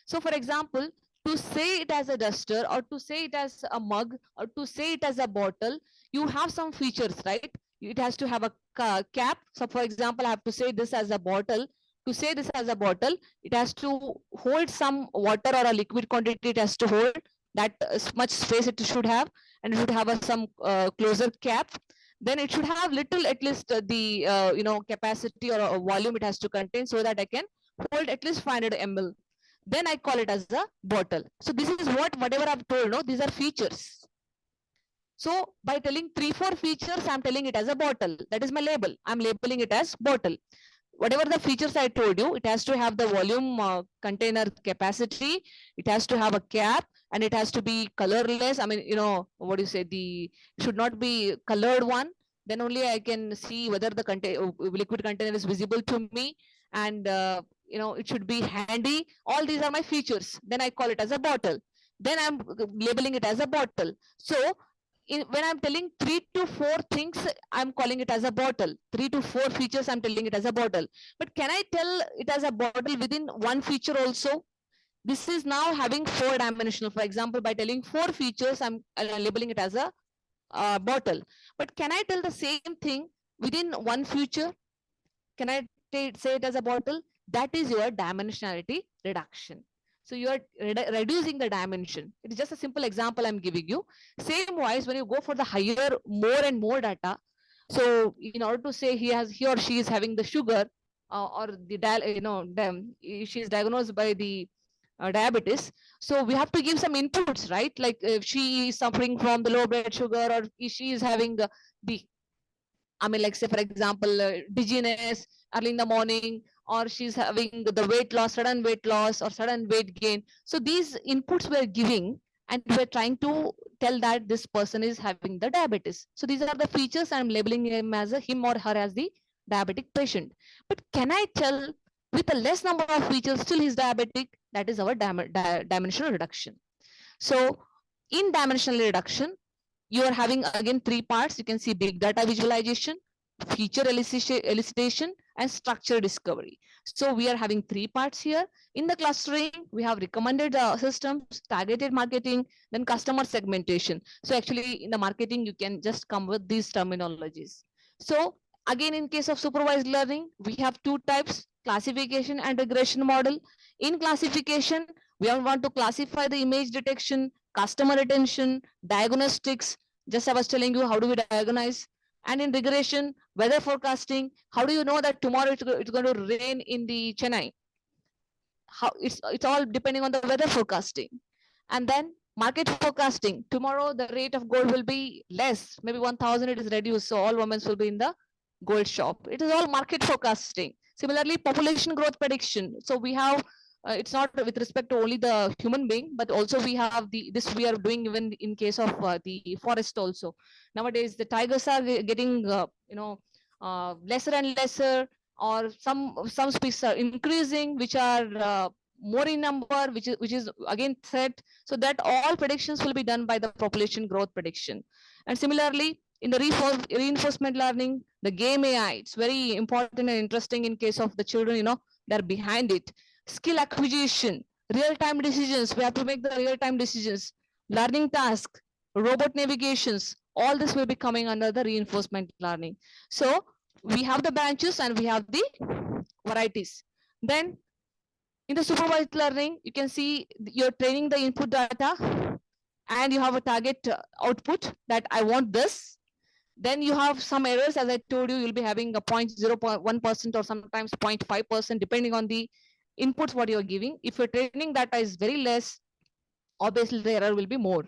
So for example, to say it as a duster, or to say it as a mug, or to say it as a bottle, you have some features, right? It has to have a cap. So for example, I have to say this as a bottle. To say this as a bottle, it has to hold some water or a liquid quantity. It has to hold that much space it should have, and it should have some closer cap. Then it should have little, at least the capacity or a volume it has to contain, so that I can hold at least 500 ml. Then I call it as a bottle. So this is whatever I've told, no, these are features. So by telling 3-4 features, I'm telling it as a bottle. That is my label. I'm labeling it as bottle. Whatever the features I told you, it has to have the volume, container capacity, it has to have a cap, and it has to be colorless. I mean, what do you say, the should not be colored one. Then only I can see whether the liquid container is visible to me, and it should be handy. All these are my features. Then I call it as a bottle. Then I'm labeling it as a bottle. So when I'm telling 3-4 things, I'm calling it as a bottle. 3-4 features, I'm telling it as a bottle. But can I tell it as a bottle within one feature also? This is now having 4-dimensional. For example, by telling 4 features, I'm labeling it as a bottle. But can I tell the same thing within one feature? Can I say it as a bottle? That is your dimensionality reduction. So you are reducing the dimension. It is just a simple example I'm giving you. Same wise, when you go for the higher, more and more data, so in order to say he or she is having the sugar, or she is diagnosed by the diabetes, so we have to give some inputs, right? Like if she is suffering from the low blood sugar, or if she is having the like say for example, dizziness early in the morning, or she's having the weight loss, sudden weight loss or sudden weight gain. So these inputs we're giving, and we're trying to tell that this person is having the diabetes. So these are the features. I'm labeling him or her as the diabetic patient. But can I tell with a less number of features still he's diabetic? That is our dimensional reduction. So in dimensional reduction, you are having again 3 parts. You can see big data visualization, feature elicitation, and structure discovery. So we are having 3 parts here. In the clustering, we have recommended systems, targeted marketing, then customer segmentation. So actually in the marketing, you can just come with these terminologies. So again, in case of supervised learning, we have 2 types, classification and regression model. In classification, we want to classify the image detection, customer retention, diagnostics. Just I was telling you, how do we diagnose? And in regression, weather forecasting, how do you know that tomorrow it's going to rain in the Chennai? How it's all depending on the weather forecasting. And then market forecasting, tomorrow the rate of gold will be less, maybe 1000 it is reduced, so all women will be in the gold shop. It is all market forecasting. Similarly, population growth prediction. So we have it's not with respect to only the human being, but also we have this we are doing even in case of the forest also. Nowadays the tigers are getting lesser and lesser, or some species are increasing, which are more in number, which is again threat. So that all predictions will be done by the population growth prediction. And similarly, in the reinforcement learning, the game AI, it's very important and interesting in case of the children, they're behind it. Skill acquisition, real-time decisions, we have to make the real-time decisions, learning task, robot navigations, all this will be coming under the reinforcement learning. So we have the branches and we have the varieties. Then in the supervised learning, you can see you're training the input data, and you have a target output that I want this. Then you have some errors. As I told you, you'll be having a 0.01% or sometimes 0.5%, depending on the inputs what you're giving. If your training data is very less, obviously the error will be more.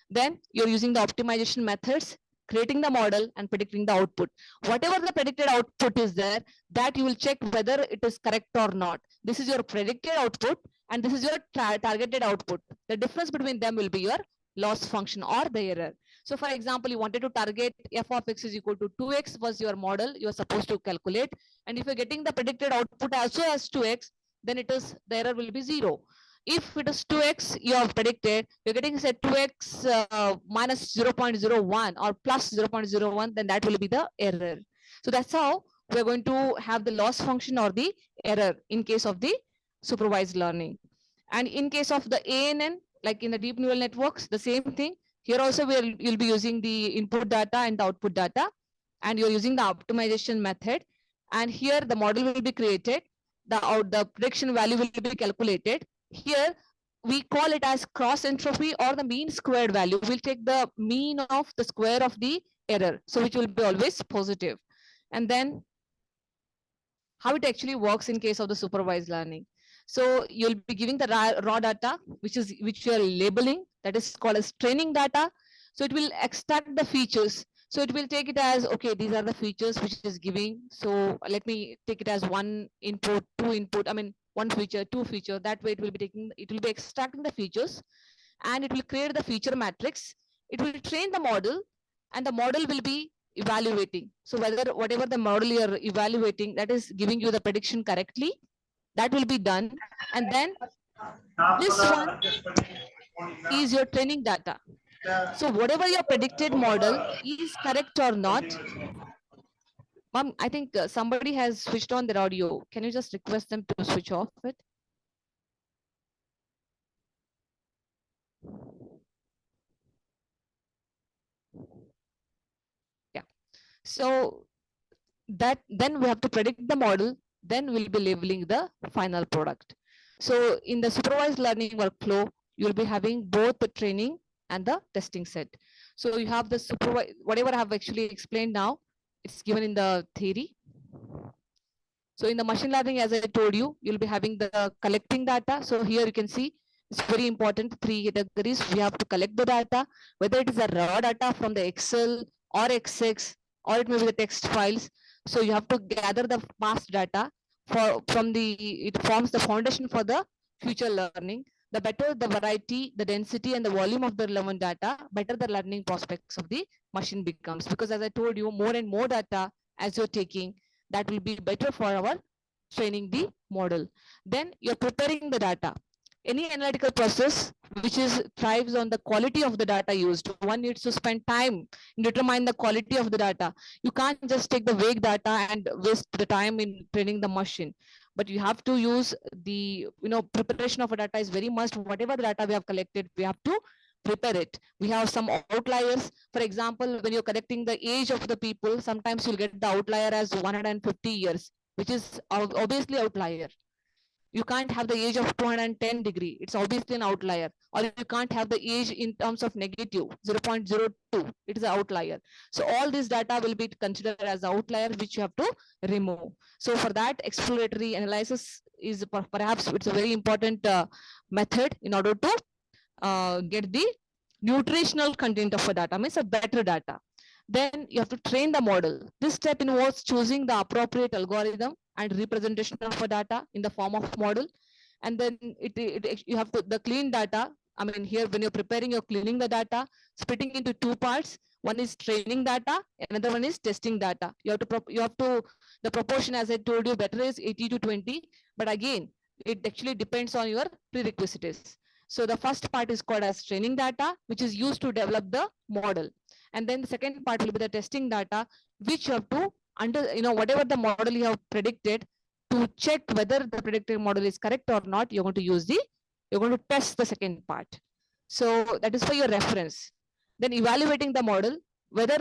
Then you're using the optimization methods, creating the model and predicting the output. Whatever the predicted output is there, that you will check whether it is correct or not. This is your predicted output and this is your targeted output. The difference between them will be your loss function or the error. So for example, you wanted to target f of x is equal to 2x was your model you're supposed to calculate. And if you're getting the predicted output also as 2x, then it is the error will be 0. If it is 2x you have predicted, you're getting say 2x minus 0.01 or plus 0.01, then that will be the error. So that's how we're going to have the loss function or the error in case of the supervised learning. And in case of the ANN, like in the deep neural networks, the same thing. Here also you'll be using the input data and the output data, and you're using the optimization method. And here the model will be created, the prediction value will be calculated. Here we call it as cross entropy or the mean squared value. We'll take the mean of the square of the error, so which will be always positive. And then how it actually works in case of the supervised learning. So you'll be giving the raw data, which you are labeling, that is called as training data. So it will extract the features. So it will take it as, okay, these are the features which is giving. So let me take it as one input, two input, I mean, one feature, two feature. That way it will be extracting the features, and it will create the feature matrix. It will train the model, and the model will be evaluating. So whether whatever the model you're evaluating, that is giving you the prediction correctly, that will be done. And then this one is your training data. So whatever your predicted model is correct or not. Mom, I think somebody has switched on their audio. Can you just request them to switch off it? Yeah. So that then we have to predict the model, then we'll be labeling the final product. So in the supervised learning workflow, you'll be having both the training and the testing set. So you have the whatever I have actually explained now, it's given in the theory. So in the machine learning, as I told you, you'll be having the collecting data. So here you can see it's very important, 3 categories. We have to collect the data, whether it is a raw data from the Excel or XX, or it may be the text files. So you have to gather the past data it forms the foundation for the future learning. The better the variety, the density, and the volume of the relevant data, better the learning prospects of the machine becomes. Because as I told you, more and more data as you're taking, that will be better for our training the model. Then you're preparing the data. Any analytical process which is thrives on the quality of the data used, one needs to spend time in determine the quality of the data. You can't just take the vague data and waste the time in training the machine, but you have to use the preparation of a data is very must. Whatever the data we have collected, we have to prepare it. We have some outliers. For example, when you're collecting the age of the people, sometimes you'll get the outlier as 150 years, which is obviously outlier. You can't have the age of 210 degree. It's obviously an outlier. Or you can't have the age in terms of negative 0.02. It is an outlier. So all this data will be considered as outlier, which you have to remove. So for that, exploratory analysis is perhaps it's a very important method in order to get the nutritional content of a data, means a better data. Then you have to train the model. This step involves choosing the appropriate algorithm and representation of a data in the form of model. And then you have to the clean data. I mean, here when you're preparing, you're cleaning the data, splitting into two parts. One is training data, another one is testing data. The proportion, as I told you, better is 80 to 20. But again, it actually depends on your prerequisites. So the first part is called as training data, which is used to develop the model. And then the second part will be the testing data, which you have to whatever the model you have predicted, to check whether the predicted model is correct or not, you're going to test the second part. So that is for your reference. Then evaluating the model, whether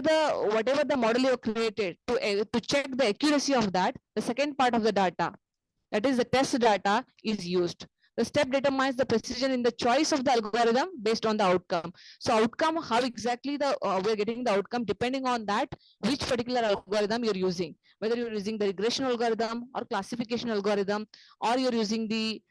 whatever the model you have created, to check the accuracy of that, the second part of the data, that is the test data, is used. The step determines the precision in the choice of the algorithm based on the outcome. So outcome, how exactly we're getting the outcome, depending on that, which particular algorithm you're using, whether you're using the regression algorithm or classification algorithm, or you're using the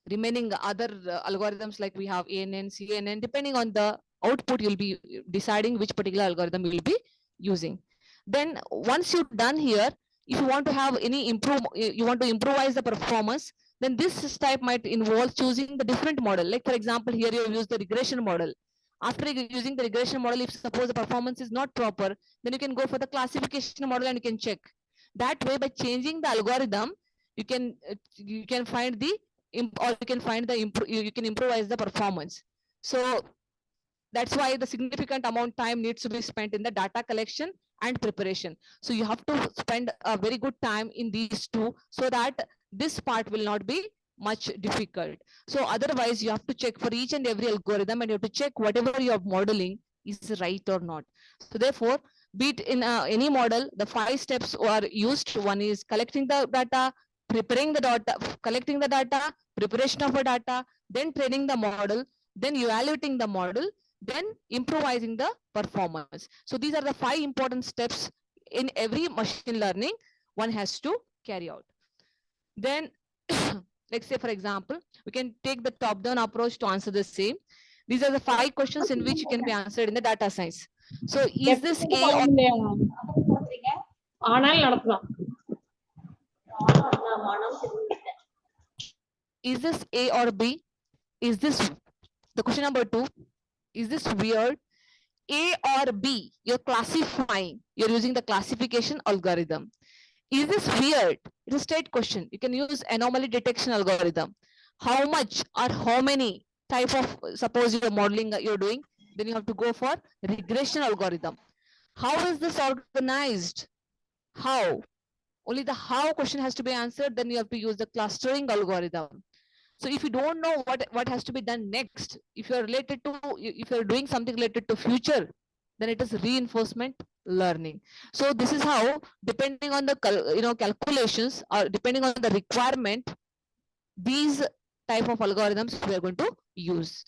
remaining other algorithms like we have ANN, CNN. Depending on the output, you'll be deciding which particular algorithm you'll be using. Then once you're done here, if you want to have you want to improvise the performance, then this type might involve choosing the different model. Like for example, here you use the regression model. After using the regression model, if suppose the performance is not proper, then you can go for the classification model and you can check. That way, by changing the algorithm, you can find the or you can find you can improvise the performance. So that's why the significant amount time needs to be spent in the data collection and preparation. So you have to spend a very good time in these two, so that this part will not be much difficult. So otherwise you have to check for each and every algorithm, and you have to check whatever you are modeling is right or not. So therefore, be it in any model, the 5 steps are used. One is collecting the data, preparing the data, collecting the data, preparation of a data, then training the model, then evaluating the model, then improvising the performance. So these are the 5 important steps in every machine learning one has to carry out. Then let's say, for example, we can take the top-down approach to answer the same. These are the 5 questions in which can be answered in the data science. So is this A or is this A or B? Is this the question number 2? Is this weird? A or B? You're classifying. You're using the classification algorithm. Is this weird? It's a straight question. You can use anomaly detection algorithm. How much or how many type of, suppose you're modeling you're doing, then you have to go for regression algorithm. How is this organized? How? Only the how question has to be answered, then you have to use the clustering algorithm. So if you don't know what has to be done next, if you're related to, if you're doing something related to future, then it is reinforcement learning. So this is how, depending on the calculations or depending on the requirement, these type of algorithms we are going to use.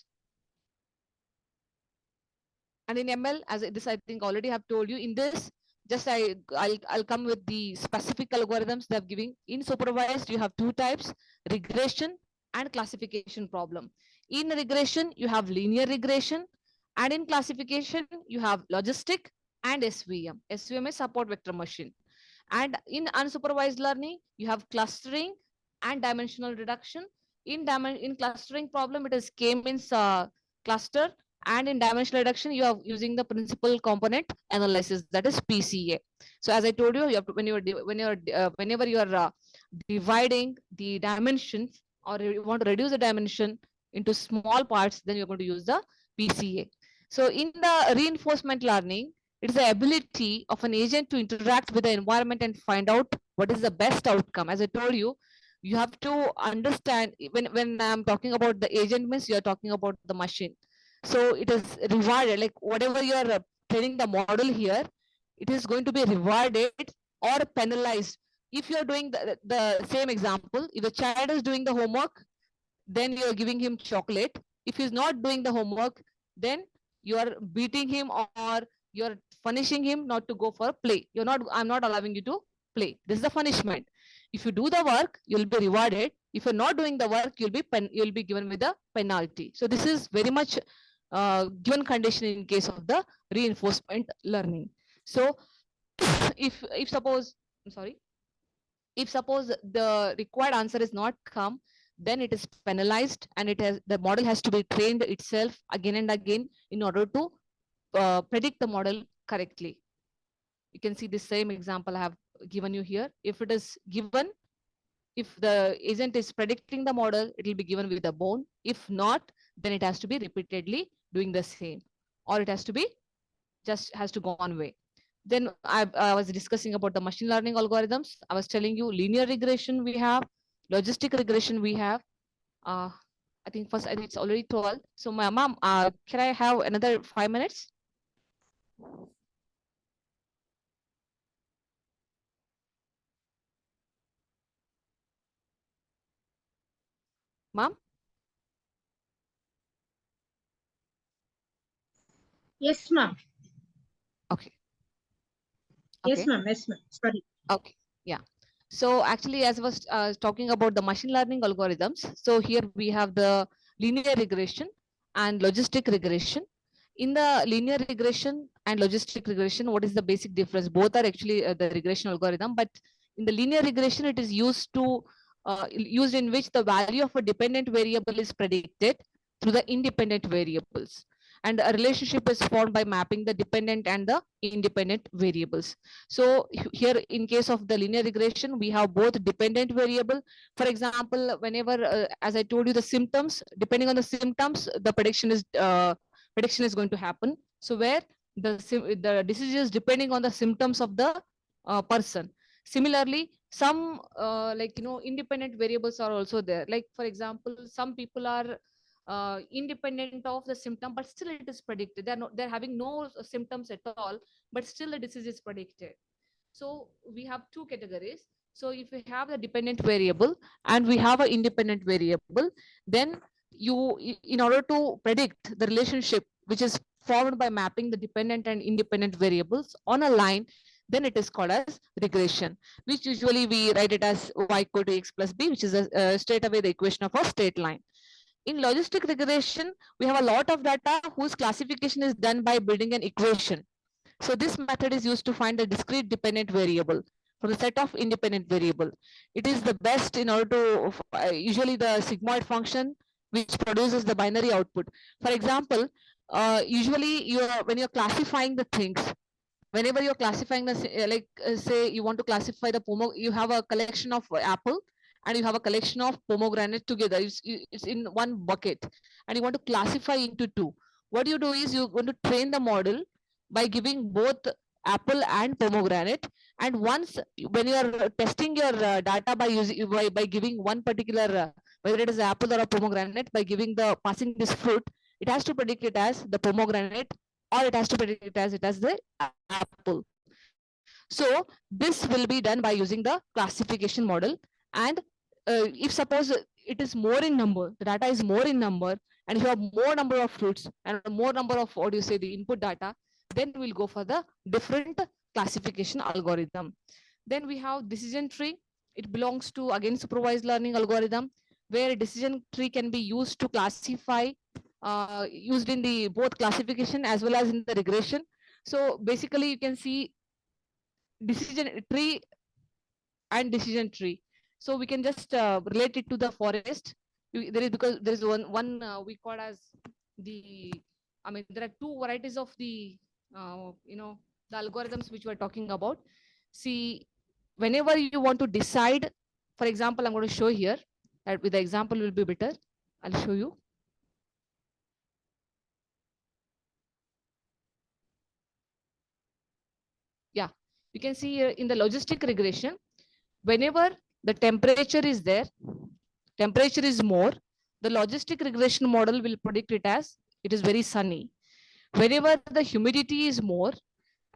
And in ML, as this I think already have told you, in this just I'll come with the specific algorithms they have given. In supervised, you have 2 types: regression and classification problem. In regression, you have linear regression, and in classification, you have logistic and SVM. SVM is support vector machine. And in unsupervised learning, you have clustering and dimensional reduction. In clustering problem, it is K-means cluster, and in dimensional reduction, you are using the principal component analysis, that is PCA. So as I told you, you have to, whenever you are dividing the dimensions, or you want to reduce the dimension into small parts, then you're going to use the PCA. So in the reinforcement learning, it is the ability of an agent to interact with the environment and find out what is the best outcome. As I told you, you have to understand, when I'm talking about the agent, means you're talking about the machine. So it is rewarded, like whatever you're training the model here, it is going to be rewarded or penalized. If you're doing the same example, if the child is doing the homework, then you're giving him chocolate. If he's not doing the homework, then you are beating him, or you're punishing him not to go for play. I'm not allowing you to play. This is the punishment. If you do the work, you'll be rewarded. If you're not doing the work, you'll be given with a penalty. So this is very much given condition in case of the reinforcement learning. So if suppose, I'm sorry, if suppose the required answer is not come, then it is penalized, and the model has to be trained itself again and again in order to predict the model correctly. You can see the same example I have given you here. If it is given, if the agent is predicting the model, it will be given with a bone. If not, then it has to be repeatedly doing the same, or it has to go one way. Then I was discussing about the machine learning algorithms. I was telling you linear regression we have, logistic regression we have. I think it's already 12. So my mom, can I have another 5 minutes? Mom? Yes, ma'am. Okay. Yes, ma'am. Yes, ma'am. Sorry. Okay. Yeah. So actually, as I was talking about the machine learning algorithms, so here we have the linear regression and logistic regression. In the linear regression and logistic regression, what is the basic difference? Both are actually the regression algorithm, but in the linear regression, it is used in which the value of a dependent variable is predicted through the independent variables. And a relationship is formed by mapping the dependent and the independent variables. So here, in case of the linear regression, we have both dependent variable. For example, whenever, as I told you, the symptoms, depending on the symptoms, the prediction is going to happen. So where the disease is depending on the symptoms of the person. Similarly, some independent variables are also there. Like for example, some people are independent of the symptom, but still it is predicted. They're having no symptoms at all, but still the disease is predicted. So we have 2 categories. So if we have the dependent variable and we have an independent variable, then in order to predict the relationship which is formed by mapping the dependent and independent variables on a line, then it is called as regression, which usually we write it as y equal to x plus b, which is straight away the equation of a straight line. In logistic regression, we have a lot of data whose classification is done by building an equation. So this method is used to find the discrete dependent variable from the set of independent variable. It is the best in order to usually the sigmoid function which produces the binary output. For example, usually when you're classifying the things, whenever you're classifying the say you want to classify the you have a collection of apple and you have a collection of pomegranate together. It's in one bucket and you want to classify into two. What you do is you're going to train the model by giving both apple and pomegranate, and once when you are testing your data by using by giving one particular whether it is apple or a pomegranate, by giving the passing this fruit, it has to predict it as the pomegranate or it has to predict it as the apple. So this will be done by using the classification model. And if suppose it is more in number, the data is more in number, and if you have more number of fruits and more number of what do you say the input data, then we'll go for the different classification algorithm. Then we have decision tree. It belongs to again supervised learning algorithm, where a decision tree can be used to classify, used in the both classification as well as in the regression. So basically you can see decision tree and decision tree. So we can just relate it to the forest. There is, because there is one we call as the, I mean there are two varieties of the the algorithms which we are talking about. See, whenever you want to decide, for example, I'm going to show here that with the example will be better. I'll show you. Yeah, you can see here in the logistic regression, whenever the temperature is there, temperature is more, the logistic regression model will predict it as it is very sunny. Whenever the humidity is more,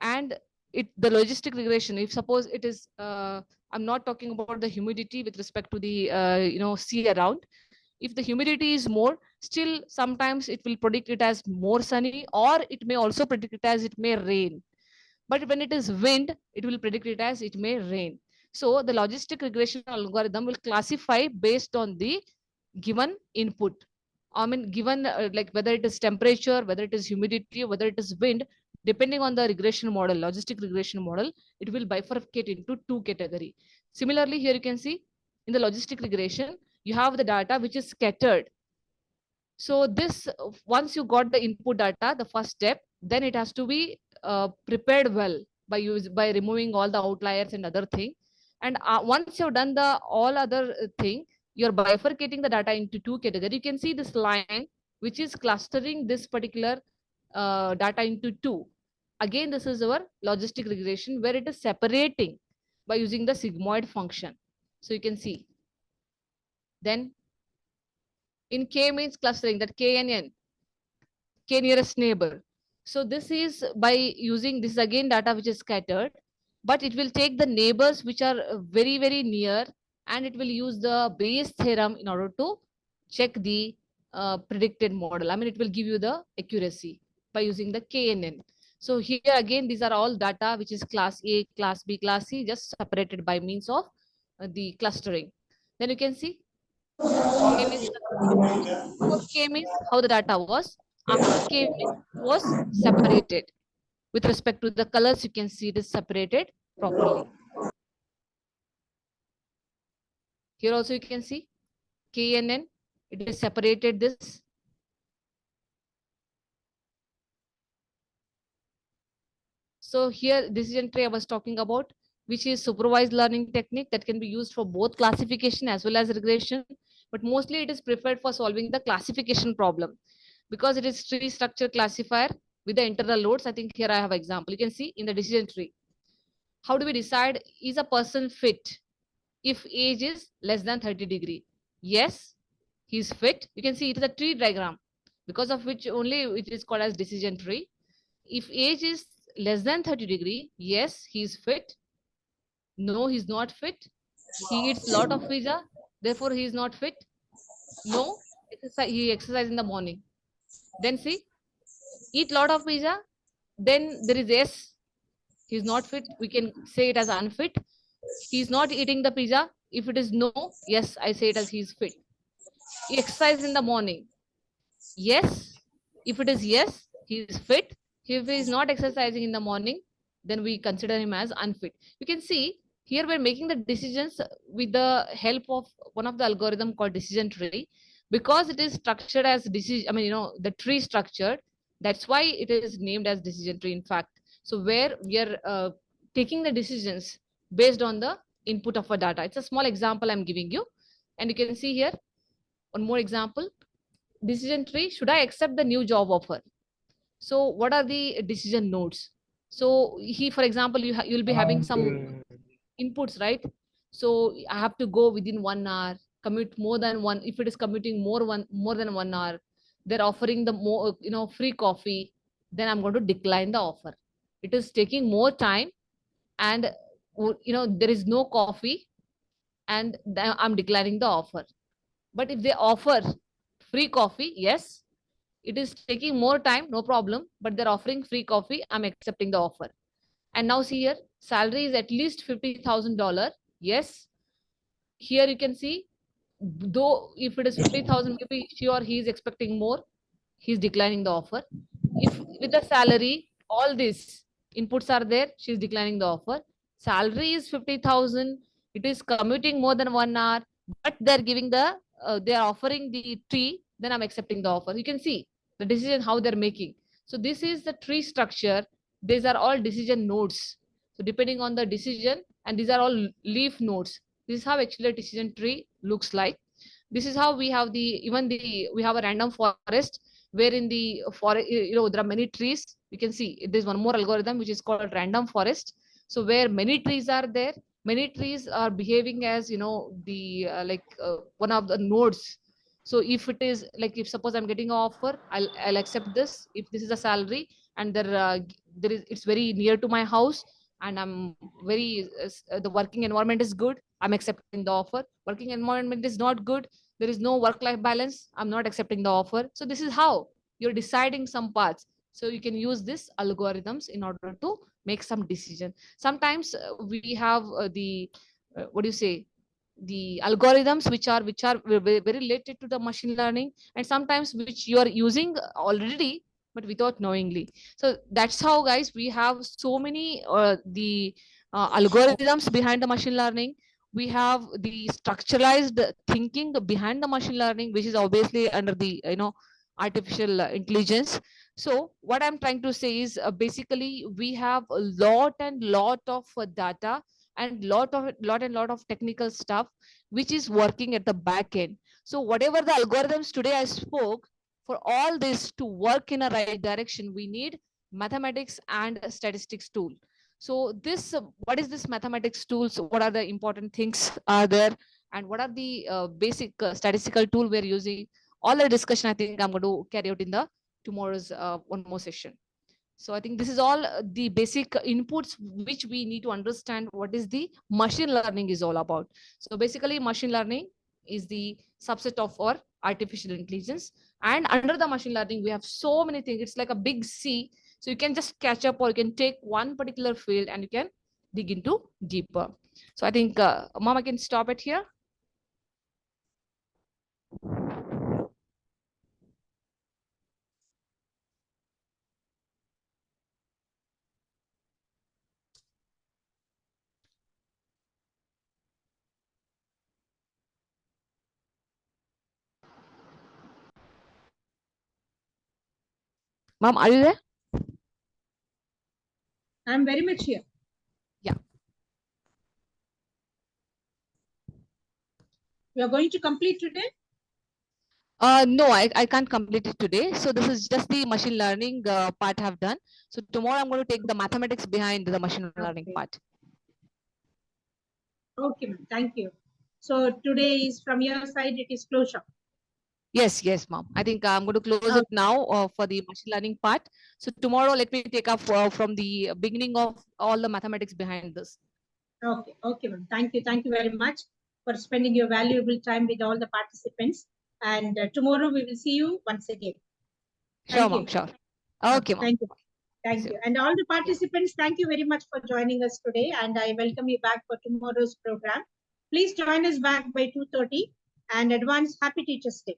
and the logistic regression, if suppose it is I'm not talking about the humidity with respect to the sea around. If the humidity is more, still sometimes it will predict it as more sunny, or it may also predict it as it may rain. But when it is wind, it will predict it as it may rain. So the logistic regression algorithm will classify based on the given input. I mean, given like whether it is temperature, whether it is humidity, whether it is wind, depending on the regression model, logistic regression model, it will bifurcate into two categories. Similarly, here you can see in the logistic regression, you have the data which is scattered. So this, once you got the input data, the first step, then it has to be prepared well by removing all the outliers and other thing. And once you've done the all other thing, you're bifurcating the data into two categories. You can see this line, which is clustering this particular data into two. Again, this is our logistic regression where it is separating by using the sigmoid function. So you can see. Then in K means clustering, that KNN, K nearest neighbor. So this is by using this again data which is scattered, but it will take the neighbors which are very, very near, and it will use the Bayes theorem in order to check the predicted model. I mean, it will give you the accuracy by using the KNN. So here again, these are all data which is class A, class B, class C, just separated by means of the clustering. Then you can see K means before K means how the data was. After K means it was separated. With respect to the colors, you can see it is separated properly. Here also you can see KNN, it is separated this. So here decision tree I was talking about, which is supervised learning technique that can be used for both classification as well as regression. But mostly it is preferred for solving the classification problem because it is tree structure classifier with the internal loads. I think here I have an example. You can see in the decision tree. How do we decide is a person fit if age is less than 30 degree? Yes, he is fit. You can see it is a tree diagram because of which only it is called as decision tree. If age is less than 30 degree, yes, he is fit. No, he's not fit. He eats lot of pizza, therefore he is not fit. No, he exercise in the morning. Then see, eat lot of pizza, then there is yes, He's not fit, we can say it as unfit. He's not eating the pizza. If it is no, yes, I say it as he's fit. He exercises in the morning. Yes. If it is yes, he is fit. If he is not exercising in the morning, then we consider him as unfit. You can see here we're making the decisions with the help of one of the algorithm called decision tree, because it is structured as decision. I mean, the tree structured. That's why it is named as decision tree. In fact, so where we are taking the decisions based on the input of a data. It's a small example I'm giving you, and you can see here one more example. Decision tree, should I accept the new job offer? So what are the decision nodes? So he, for example, you'll be having some inputs, right? So I have to go within 1 hour, commute more than one. If it is commuting more than 1 hour, they're offering the more, free coffee, then I'm going to decline the offer. It is taking more time, and there is no coffee, and then I'm declining the offer. But if they offer free coffee, yes, it is taking more time, no problem, but they're offering free coffee, I'm accepting the offer. And now see here, salary is at least $50,000. Yes, here you can see, though if it is 50,000, maybe she or he is expecting more, he's declining the offer. If with the salary, all these inputs are there, she's declining the offer. Salary is 50,000, it is commuting more than 1 hour, but they're giving they're offering the tree, then I'm accepting the offer. You can see the decision how they're making. So this is the tree structure. These are all decision nodes. So depending on the decision, and these are all leaf nodes. This is how actually a decision tree looks like. This is how we have we have a random forest, where in the forest, there are many trees. You can see there's one more algorithm which is called random forest. So where many trees are there, many trees are behaving as the one of the nodes. So if it is like, if suppose I'm getting an offer, I'll accept this if this is a salary, and there is, it's very near to my house, and I'm very the working environment is good, I'm accepting the offer. Working environment is not good, there is no work life balance, I'm not accepting the offer. So this is how you're deciding some parts. So you can use this algorithms in order to make some decision. Sometimes we have the what do you say, the algorithms which are very related to the machine learning, and sometimes which you are using already but without knowingly. So that's how, guys, we have so many the algorithms behind the machine learning. We have the structuralized thinking behind the machine learning, which is obviously under the artificial intelligence. So what I'm trying to say is, basically we have a lot of data, and lot of technical stuff which is working at the back end. So whatever the algorithms today I spoke, for all this to work in a right direction, we need mathematics and statistics tool. So this what is this mathematics tools, what are the important things are there, and what are the basic statistical tool we're using? All the discussion I think I'm going to carry out in the tomorrow's one more session. So I think this is all the basic inputs which we need to understand what is the machine learning is all about. So basically machine learning is the subset of our artificial intelligence, and under the machine learning we have so many things. It's like a big sea. So you can just catch up, or you can take one particular field and you can dig into deeper. So I think Mom, I can stop it here. Mom, are you there? I'm very much here. Yeah. We are going to complete today. No, I can't complete it today. So this is just the machine learning part I've done. So tomorrow I'm going to take the mathematics behind the machine learning part. Okay, ma'am. Thank you. So today is from your side, it is closure. Yes, Mom. I think I'm going to close it now for the machine learning part. So tomorrow, let me take up from the beginning of all the mathematics behind this. Okay, ma'am. Thank you. Thank you very much for spending your valuable time with all the participants. And tomorrow we will see you once again. Sure, Mom. Sure. Okay, Mom. Thank you. Thank So, you. And all the participants, thank you very much for joining us today. And I welcome you back for tomorrow's program. Please join us back by 2:30 and advance Happy Teachers Day.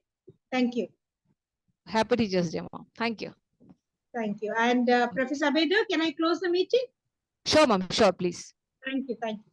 Thank you. happy Teachers Day, ma'am. Thank you. Thank you. And Professor Abedar, can I close the meeting? Sure, ma'am. Sure, please. Thank you. Thank you.